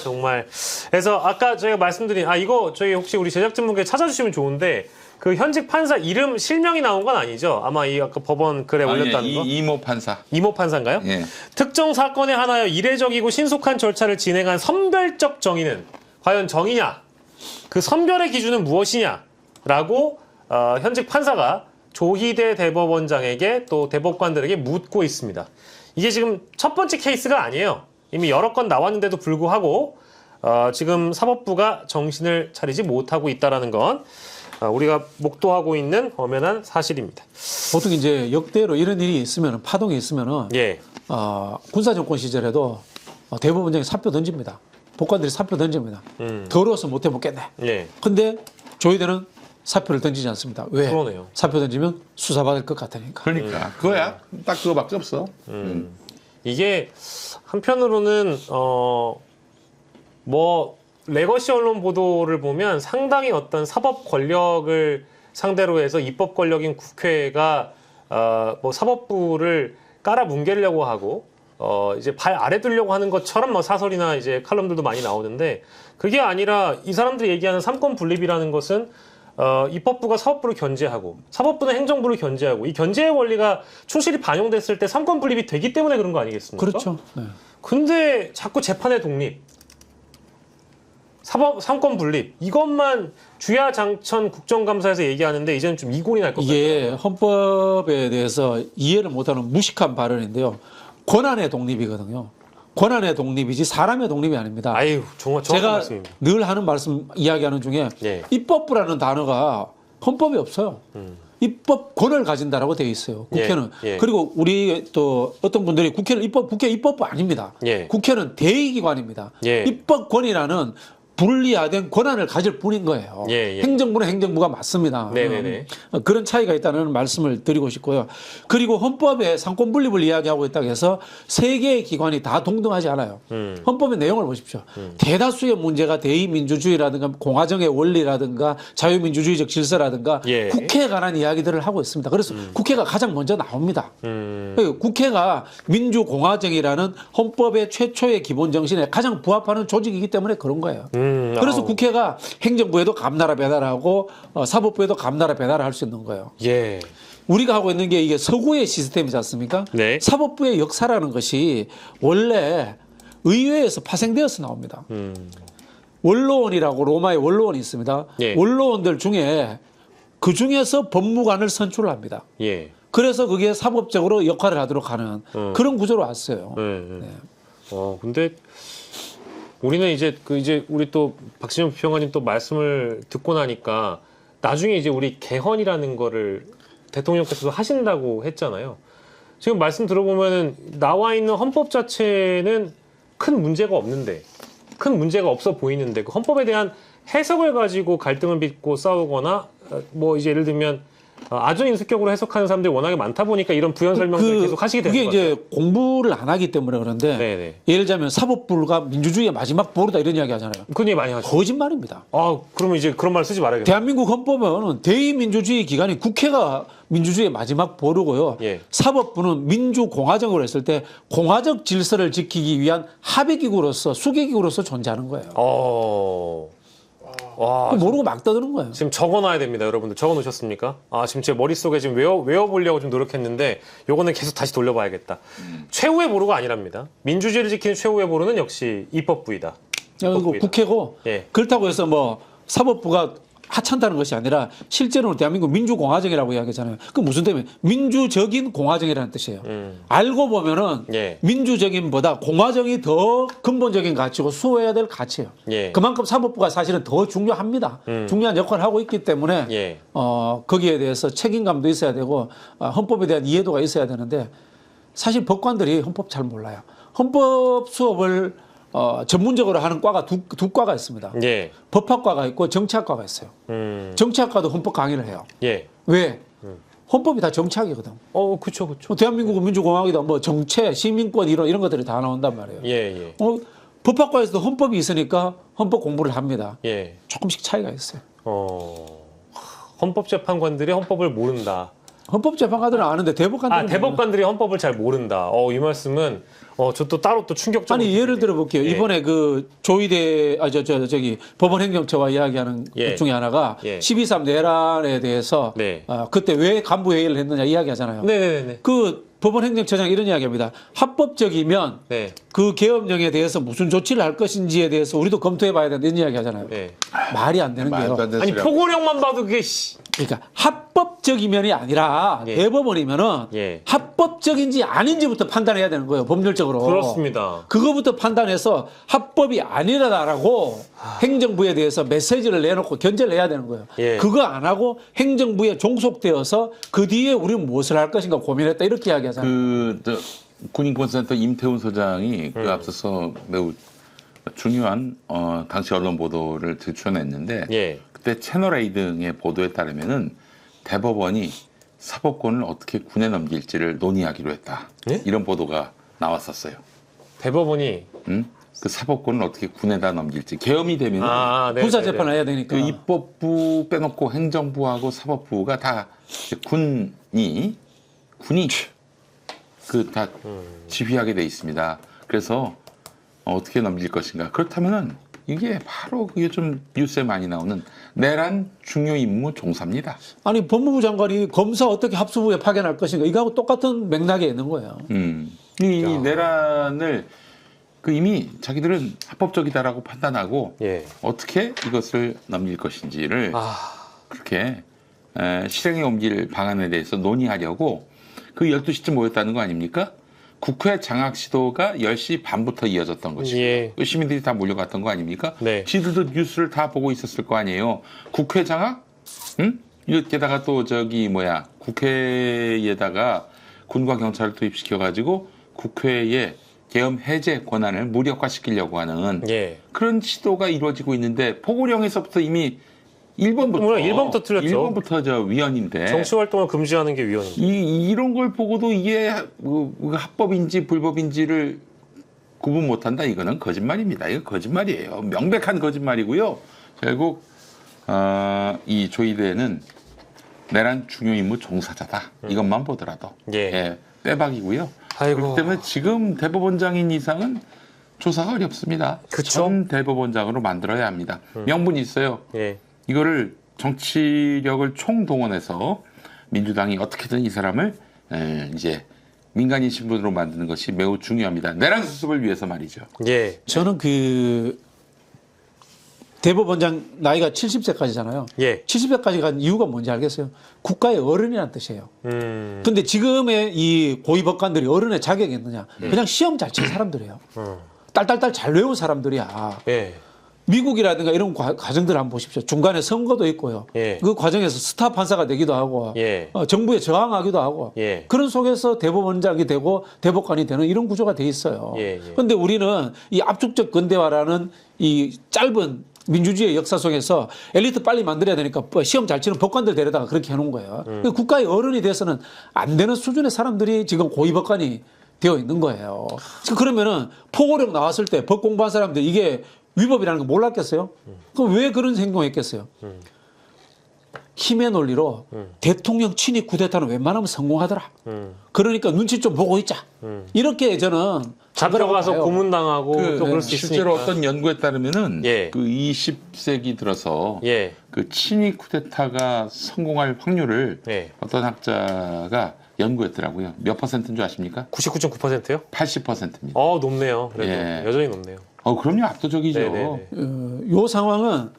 정말. 그래서 아까 저희가 말씀드린, 이거 저희 혹시 우리 제작진분께 찾아주시면 좋은데, 그 현직 판사 이름, 실명이 나온 건 아니죠? 아마 아까 법원 글에 올렸다는 거? 이모 판사. 이모 판사인가요? 예. 특정 사건에 한하여 이례적이고 신속한 절차를 진행한 선별적 정의는 과연 정의냐? 그 선별의 기준은 무엇이냐? 라고, 현직 판사가 조희대 대법원장에게 또 대법관들에게 묻고 있습니다. 이게 지금 첫 번째 케이스가 아니에요. 이미 여러 건 나왔는데도 불구하고 지금 사법부가 정신을 차리지 못하고 있다는 건 우리가 목도하고 있는 엄연한 사실입니다. 보통 이제 역대로 이런 일이 있으면 파동이 있으면은 예, 군사정권 시절에도 대법원장이 사표 던집니다. 법관들이 사표 던집니다. 더러워서 못 해먹겠네. 예, 근데 조희대는 사표를 던지지 않습니다. 왜? 그러네요. 사표 던지면 수사받을 것 같으니까. 그러니까 그거야. 딱 그거밖에 없어. 이게 한편으로는 뭐 레거시 언론 보도를 보면 상당히 어떤 사법 권력을 상대로 해서 입법 권력인 국회가 뭐 사법부를 깔아 뭉개려고 하고 이제 발 아래 두려고 하는 것처럼 뭐 사설이나 이제 칼럼들도 많이 나오는데 그게 아니라 이 사람들이 얘기하는 삼권 분립이라는 것은 입법부가 사법부를 견제하고 사법부는 행정부를 견제하고 이 견제의 원리가 충실히 반영됐을 때 삼권 분립이 되기 때문에 그런 거 아니겠습니까? 그렇죠. 네. 근데 자꾸 재판의 독립, 삼권 분립 이것만 주야장천 국정감사에서 얘기하는데 이제는 좀 이곤이 날 것 같아요. 이게 헌법에 대해서 이해를 못하는 무식한 발언인데요. 권한의 독립이거든요. 권한의 독립이지 사람의 독립이 아닙니다. 아유, 정확한 제가 말씀입니다. 늘 하는 말씀 이야기하는 중에 예. 입법부라는 단어가 헌법에 없어요. 입법권을 가진다라고 되어 있어요. 국회는. 예, 예. 그리고 우리 또 어떤 분들이 국회 입법부 아닙니다. 예. 국회는 대의기관입니다. 예. 입법권이라는 분리화된 권한을 가질 뿐인 거예요. 예, 예. 행정부는 행정부가 맞습니다. 네네네. 그런 차이가 있다는 말씀을 드리고 싶고요. 그리고 헌법에 상권 분립을 이야기하고 있다고 해서 세 개의 기관이 다 동등하지 않아요. 헌법의 내용을 보십시오. 대다수의 문제가 대의민주주의라든가 공화정의 원리라든가 자유민주주의적 질서라든가 예. 국회에 관한 이야기들을 하고 있습니다. 그래서 국회가 가장 먼저 나옵니다. 국회가 민주공화정이라는 헌법의 최초의 기본 정신에 가장 부합하는 조직이기 때문에 그런 거예요. 그래서 국회가 행정부에도 감나라 배달하고 사법부에도 감나라 배달을 할 수 있는 거예요. 예. 우리가 하고 있는 게 이게 서구의 시스템이지 않습니까? 네. 사법부의 역사라는 것이 원래 의회에서 파생되어서 나옵니다. 원로원이라고 로마의 원로원이 있습니다. 예. 원로원들 중에 그 중에서 법무관을 선출을 합니다. 예. 그래서 그게 사법적으로 역할을 하도록 하는 그런 구조로 왔어요. 네. 근데 우리는 이제 우리 또 박진영 비평가님 또 말씀을 듣고 나니까 나중에 이제 우리 개헌이라는 거를 대통령께서도 하신다고 했잖아요. 지금 말씀 들어보면은 나와 있는 헌법 자체는 큰 문제가 없는데 큰 문제가 없어 보이는데 그 헌법에 대한 해석을 가지고 갈등을 빚고 싸우거나 뭐 이제 예를 들면 아주 인수격으로 해석하는 사람들이 워낙에 많다 보니까 이런 부연 설명들을 계속 하시게 되는 그게 것 같아요. 이제 공부를 안 하기 때문에 그런데 네네. 예를 들자면 사법부가 민주주의의 마지막 보루다 이런 이야기 하잖아요. 그런 얘기 많이 하죠. 거짓말입니다. 그러면 이제 그런 말 쓰지 말아야겠네요. 대한민국 헌법은 대의민주주의 기관이 국회가 민주주의의 마지막 보루고요. 예. 사법부는 민주공화정으로 했을 때 공화적 질서를 지키기 위한 합의기구로서 수계기구로서 존재하는 거예요. 와, 모르고 막 떠드는 거예요. 지금 적어놔야 됩니다, 여러분들. 적어놓으셨습니까? 지금 제 머릿속에 지금 외워보려고 좀 노력했는데 요거는 계속 다시 돌려봐야겠다. 최후의 보루가 아니랍니다. 민주주의를 지키는 최후의 보루는 역시 입법부이다. 국회고 예. 그렇다고 해서 뭐 사법부가 하찮다는 것이 아니라 실제로는 대한민국 민주공화정이라고 이야기하잖아요. 그 무슨 때문에 민주적인 공화정이라는 뜻이에요. 알고 보면은 예. 민주적인보다 공화정이 더 근본적인 가치고 수호해야 될 가치예요. 예. 그만큼 사법부가 사실은 더 중요합니다. 중요한 역할을 하고 있기 때문에 예. 거기에 대해서 책임감도 있어야 되고 헌법에 대한 이해도가 있어야 되는데 사실 법관들이 헌법 잘 몰라요. 헌법 수업을 전문적으로 하는 과가 두 과가 있습니다. 예. 법학과가 있고 정치학과가 있어요. 정치학과도 헌법 강의를 해요. 예. 왜? 헌법이 다 정치학이거든. 그쵸. 대한민국은 민주공화국이다. 뭐 정체, 시민권 이런 것들이 다 나온단 말이에요. 예. 법학과에서도 헌법이 있으니까 헌법 공부를 합니다. 예. 조금씩 차이가 있어요. 헌법재판관들이 헌법을 모른다. 헌법재판관들은 아는데 대법관들은 대법관들이 헌법을 잘 모른다. 이 말씀은 저 또 따로 또 충격적으로. 아니 예를 들어 볼게요. 예. 이번에 그 조희대 저기 법원행정처와 이야기하는 예. 것 중에 하나가 예. 12.3 내란에 대해서 네. 그때 왜 간부 회의를 했느냐 이야기하잖아요. 네네네. 그 법원행정처장이 이런 이야기합니다. 합법적이면 네. 그 계엄령에 대해서 무슨 조치를 할 것인지에 대해서 우리도 검토해봐야 된다 이런 이야기 하잖아요. 네. 말이 안 되는 게요. 말도 안 되는 아니 소리하고. 표고령만 봐도 그게 그러니까 합법적이면이 아니라 예. 대법원이면은 예. 합법적인지 아닌지부터 판단해야 되는 거예요. 법률적으로. 그렇습니다. 그거부터 판단해서 합법이 아니라라고 행정부에 대해서 메시지를 내놓고 견제를 해야 되는 거예요. 예. 그거 안 하고 행정부에 종속되어서 그 뒤에 우리는 무엇을 할 것인가 고민했다 이렇게 이야기하잖아요. 군인권센터 임태훈 소장이 그 앞서서 매우 중요한 당시 언론 보도를 들춰냈는데 예. 그때 채널A 등의 보도에 따르면은 대법원이 사법권을 어떻게 군에 넘길지를 논의하기로 했다. 예? 이런 보도가 나왔었어요. 대법원이 그 사법권을 어떻게 군에다 넘길지 계엄이 되면 네, 군사재판을 해야 되니까. 그 입법부 빼놓고 행정부하고 사법부가 다 이제 군이 분이 그 다 지휘하게 돼 있습니다. 그래서 어떻게 넘길 것인가. 그렇다면은 이게 바로 그게 좀 뉴스에 많이 나오는 내란 중요 임무 종사입니다. 아니 법무부 장관이 검사 어떻게 합수부에 파견할 것인가 이거하고 똑같은 맥락에 있는 거예요. 이 내란을 그 이미 자기들은 합법적이다라고 판단하고 예. 어떻게 이것을 넘길 것인지를 그렇게 실행에 옮길 방안에 대해서 논의하려고 그 12시쯤 모였다는 거 아닙니까? 국회 장악 시도가 10시 반부터 이어졌던 것이고 예. 시민들이 다 몰려갔던 거 아닙니까? 네. 지들도 뉴스를 다 보고 있었을 거 아니에요. 국회 장악? 응? 게다가 또 국회에다가 군과 경찰을 투입시켜가지고 국회의 계엄 해제 권한을 무력화시키려고 하는 예. 그런 시도가 이루어지고 있는데 포고령에서부터 이미 1번부터 물론 1번부터 틀렸죠. 1번부터 저 위헌인데 정치 활동을 금지하는 게 위헌입니다. 이런 걸 보고도 이게 합법인지 불법인지를 구분 못한다. 이거는 거짓말입니다. 이거 거짓말이에요. 명백한 거짓말이고요. 결국 이 조이대는 내란 중요 임무 종사자다. 이것만 보더라도 예. 빼박이고요. 아이고. 그렇기 때문에 지금 대법원장인 이상은 조사가 어렵습니다. 그쵸? 전 대법원장으로 만들어야 합니다. 명분이 있어요. 예. 이거를 정치력을 총동원해서 민주당이 어떻게든 이 사람을 이제 민간인 신분으로 만드는 것이 매우 중요합니다. 내란 수습을 위해서 말이죠. 예. 저는 그 대법원장 나이가 70세까지잖아요. 예. 70세까지 간 이유가 뭔지 알겠어요? 국가의 어른이라는 뜻이에요. 근데 지금의 이 고위법관들이 어른의 자격이 있느냐? 그냥 시험 잘 친 사람들이에요. 딸딸딸 잘 외운 사람들이야. 예. 미국이라든가 이런 과정들 한번 보십시오. 중간에 선거도 있고요. 예. 그 과정에서 스타 판사가 되기도 하고 예. 정부에 저항하기도 하고 예. 그런 속에서 대법원장이 되고 대법관이 되는 이런 구조가 돼 있어요. 그런데 우리는 이 압축적 근대화라는 이 짧은 민주주의의 역사 속에서 엘리트 빨리 만들어야 되니까 시험 잘 치는 법관들 데려다가 그렇게 해놓은 거예요. 국가의 어른이 돼서는 안 되는 수준의 사람들이 지금 고위법관이 되어 있는 거예요. 그러면은 포고령 나왔을 때 법 공부한 사람들 이게 위법이라는 거 몰랐겠어요? 그럼 왜 그런 행동했겠어요? 힘의 논리로 대통령 친위 쿠데타는 웬만하면 성공하더라. 그러니까 눈치 좀 보고 있자. 이렇게 저는 잡혀가서 고문당하고 또 그럴 수 있으니까. 실제로 어떤 연구에 따르면은 예. 그 20세기 들어서 예. 그 친위 쿠데타가 성공할 확률을 예. 어떤 학자가 연구했더라고요. 몇 퍼센트인 줄 아십니까? 99.9%요? 80%입니다. 높네요. 그래도 예. 여전히 높네요. 그럼요. 압도적이죠. 네네네. 요 상황은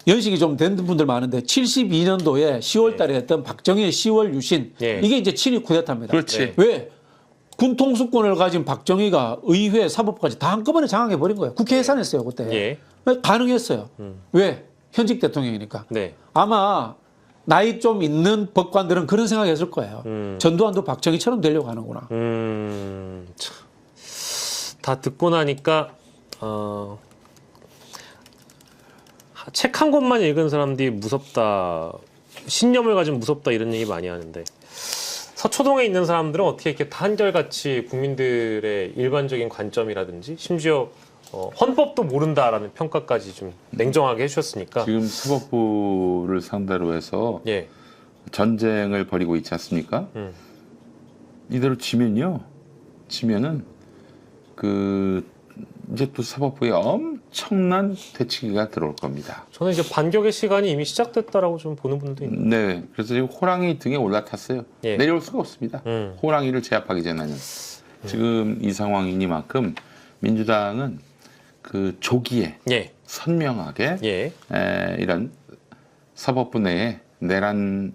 연식이 좀 된 분들 많은데 72년도에 10월 달에 했던 박정희의 10월 유신 예. 이게 이제 친위 쿠데타입니다. 그렇지. 네. 왜? 군 통수권을 가진 박정희가 의회, 사법까지 다 한꺼번에 장악해버린 거예요. 국회 해산했어요, 그때. 예. 가능했어요. 왜? 현직 대통령이니까. 네. 아마 나이 좀 있는 법관들은 그런 생각했을 거예요. 전두환도 박정희처럼 되려고 하는구나. 참. 다 듣고 나니까 책 한 권만 읽은 사람들이 무섭다, 신념을 가진 무섭다 이런 얘기 많이 하는데 서초동에 있는 사람들은 어떻게 이렇게 다 한결같이 국민들의 일반적인 관점이라든지 심지어 헌법도 모른다라는 평가까지 좀 냉정하게 해주셨으니까. 지금 사법부를 상대로 해서 예. 전쟁을 벌이고 있지 않습니까? 이대로 지면은 이제 또 사법부에 엄청난 되치기가 들어올 겁니다. 저는 이제 반격의 시간이 이미 시작됐다라고 좀 보는 분도 있는데. 네, 그래서 지금 호랑이 등에 올라탔어요. 예. 내려올 수가 없습니다. 호랑이를 제압하기 전에는 지금 이 상황이니만큼 민주당은 그 조기에 예. 선명하게 예. 이런 사법부 내에 내란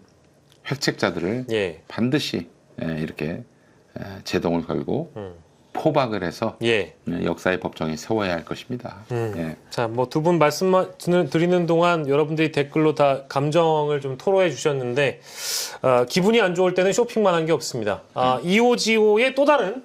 획책자들을 예. 반드시 이렇게 제동을 걸고 포박을 해서 예. 역사의 법정에 세워야 할 것입니다. 예. 자, 뭐 두 분 말씀만 드리는 동안 여러분들이 댓글로 다 감정을 좀 토로해 주셨는데 기분이 안 좋을 때는 쇼핑만 한 게 없습니다. 이오지오의 또 다른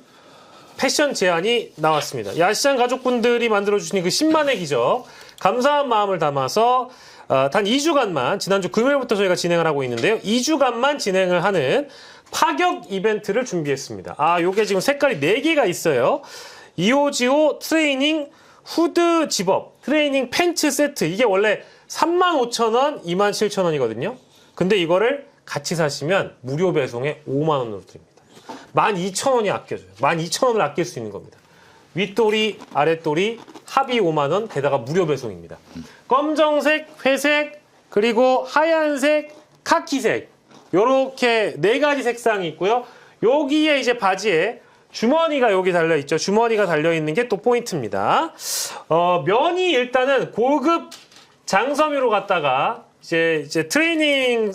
패션 제안이 나왔습니다. 야시장 가족분들이 만들어주신 그 10만의 기적 감사한 마음을 담아서 단 2주간만 지난주 금요일부터 저희가 진행을 하고 있는데요. 2주간만 진행을 하는 파격 이벤트를 준비했습니다. 요게 지금 색깔이 4개가 있어요. 이오지오 트레이닝 후드 집업 트레이닝 팬츠 세트 이게 원래 35,000원, 27,000원이거든요. 근데 이거를 같이 사시면 무료 배송에 5만 원으로 드립니다. 12,000원이 아껴져요. 12,000원을 아낄 수 있는 겁니다. 윗돌이, 아랫돌이 합이 5만 원, 게다가 무료 배송입니다. 검정색, 회색, 그리고 하얀색, 카키색 요렇게 4가지 색상이 있고요. 여기에 이제 바지에 주머니가 여기 달려 있죠. 주머니가 달려 있는 게 또 포인트입니다. 면이 일단은 고급 장섬유로 갔다가 이제 트레이닝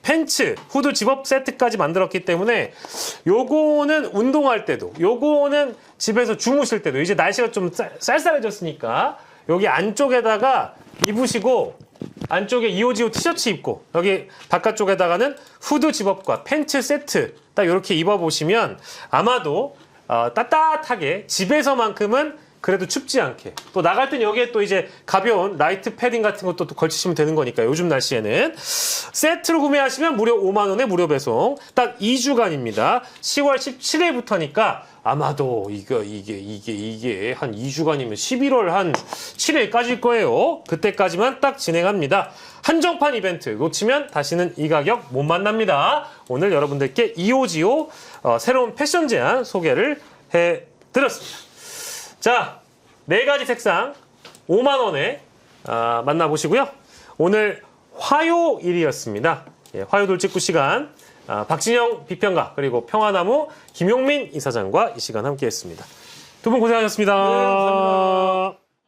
팬츠, 후드 집업 세트까지 만들었기 때문에 요거는 운동할 때도, 요거는 집에서 주무실 때도, 이제 날씨가 좀 쌀쌀해졌으니까 여기 안쪽에다가 입으시고 안쪽에 이오지오 티셔츠 입고 여기 바깥쪽에다가는 후드 집업과 팬츠 세트 딱 이렇게 입어보시면 아마도 따뜻하게 집에서만큼은 그래도 춥지 않게 또 나갈 땐 여기에 또 이제 가벼운 라이트 패딩 같은 것도 또 걸치시면 되는 거니까 요즘 날씨에는 세트로 구매하시면 무려 5만 원에 무료 배송 딱 2주간입니다. 10월 17일부터니까 아마도 이게 한 2주간이면 11월 한 7일까지일 거예요. 그때까지만 딱 진행합니다. 한정판 이벤트 놓치면 다시는 이 가격 못 만납니다. 오늘 여러분들께 이오지오 새로운 패션 제안 소개를 해드렸습니다. 자, 4가지 색상 5만 원에 만나보시고요. 오늘 화요일이었습니다. 예, 화요 돌직구 시간 박진영 비평가 그리고 평화나무 김용민 이사장과 이 시간 함께했습니다. 두 분 고생하셨습니다. 네, 감사합니다.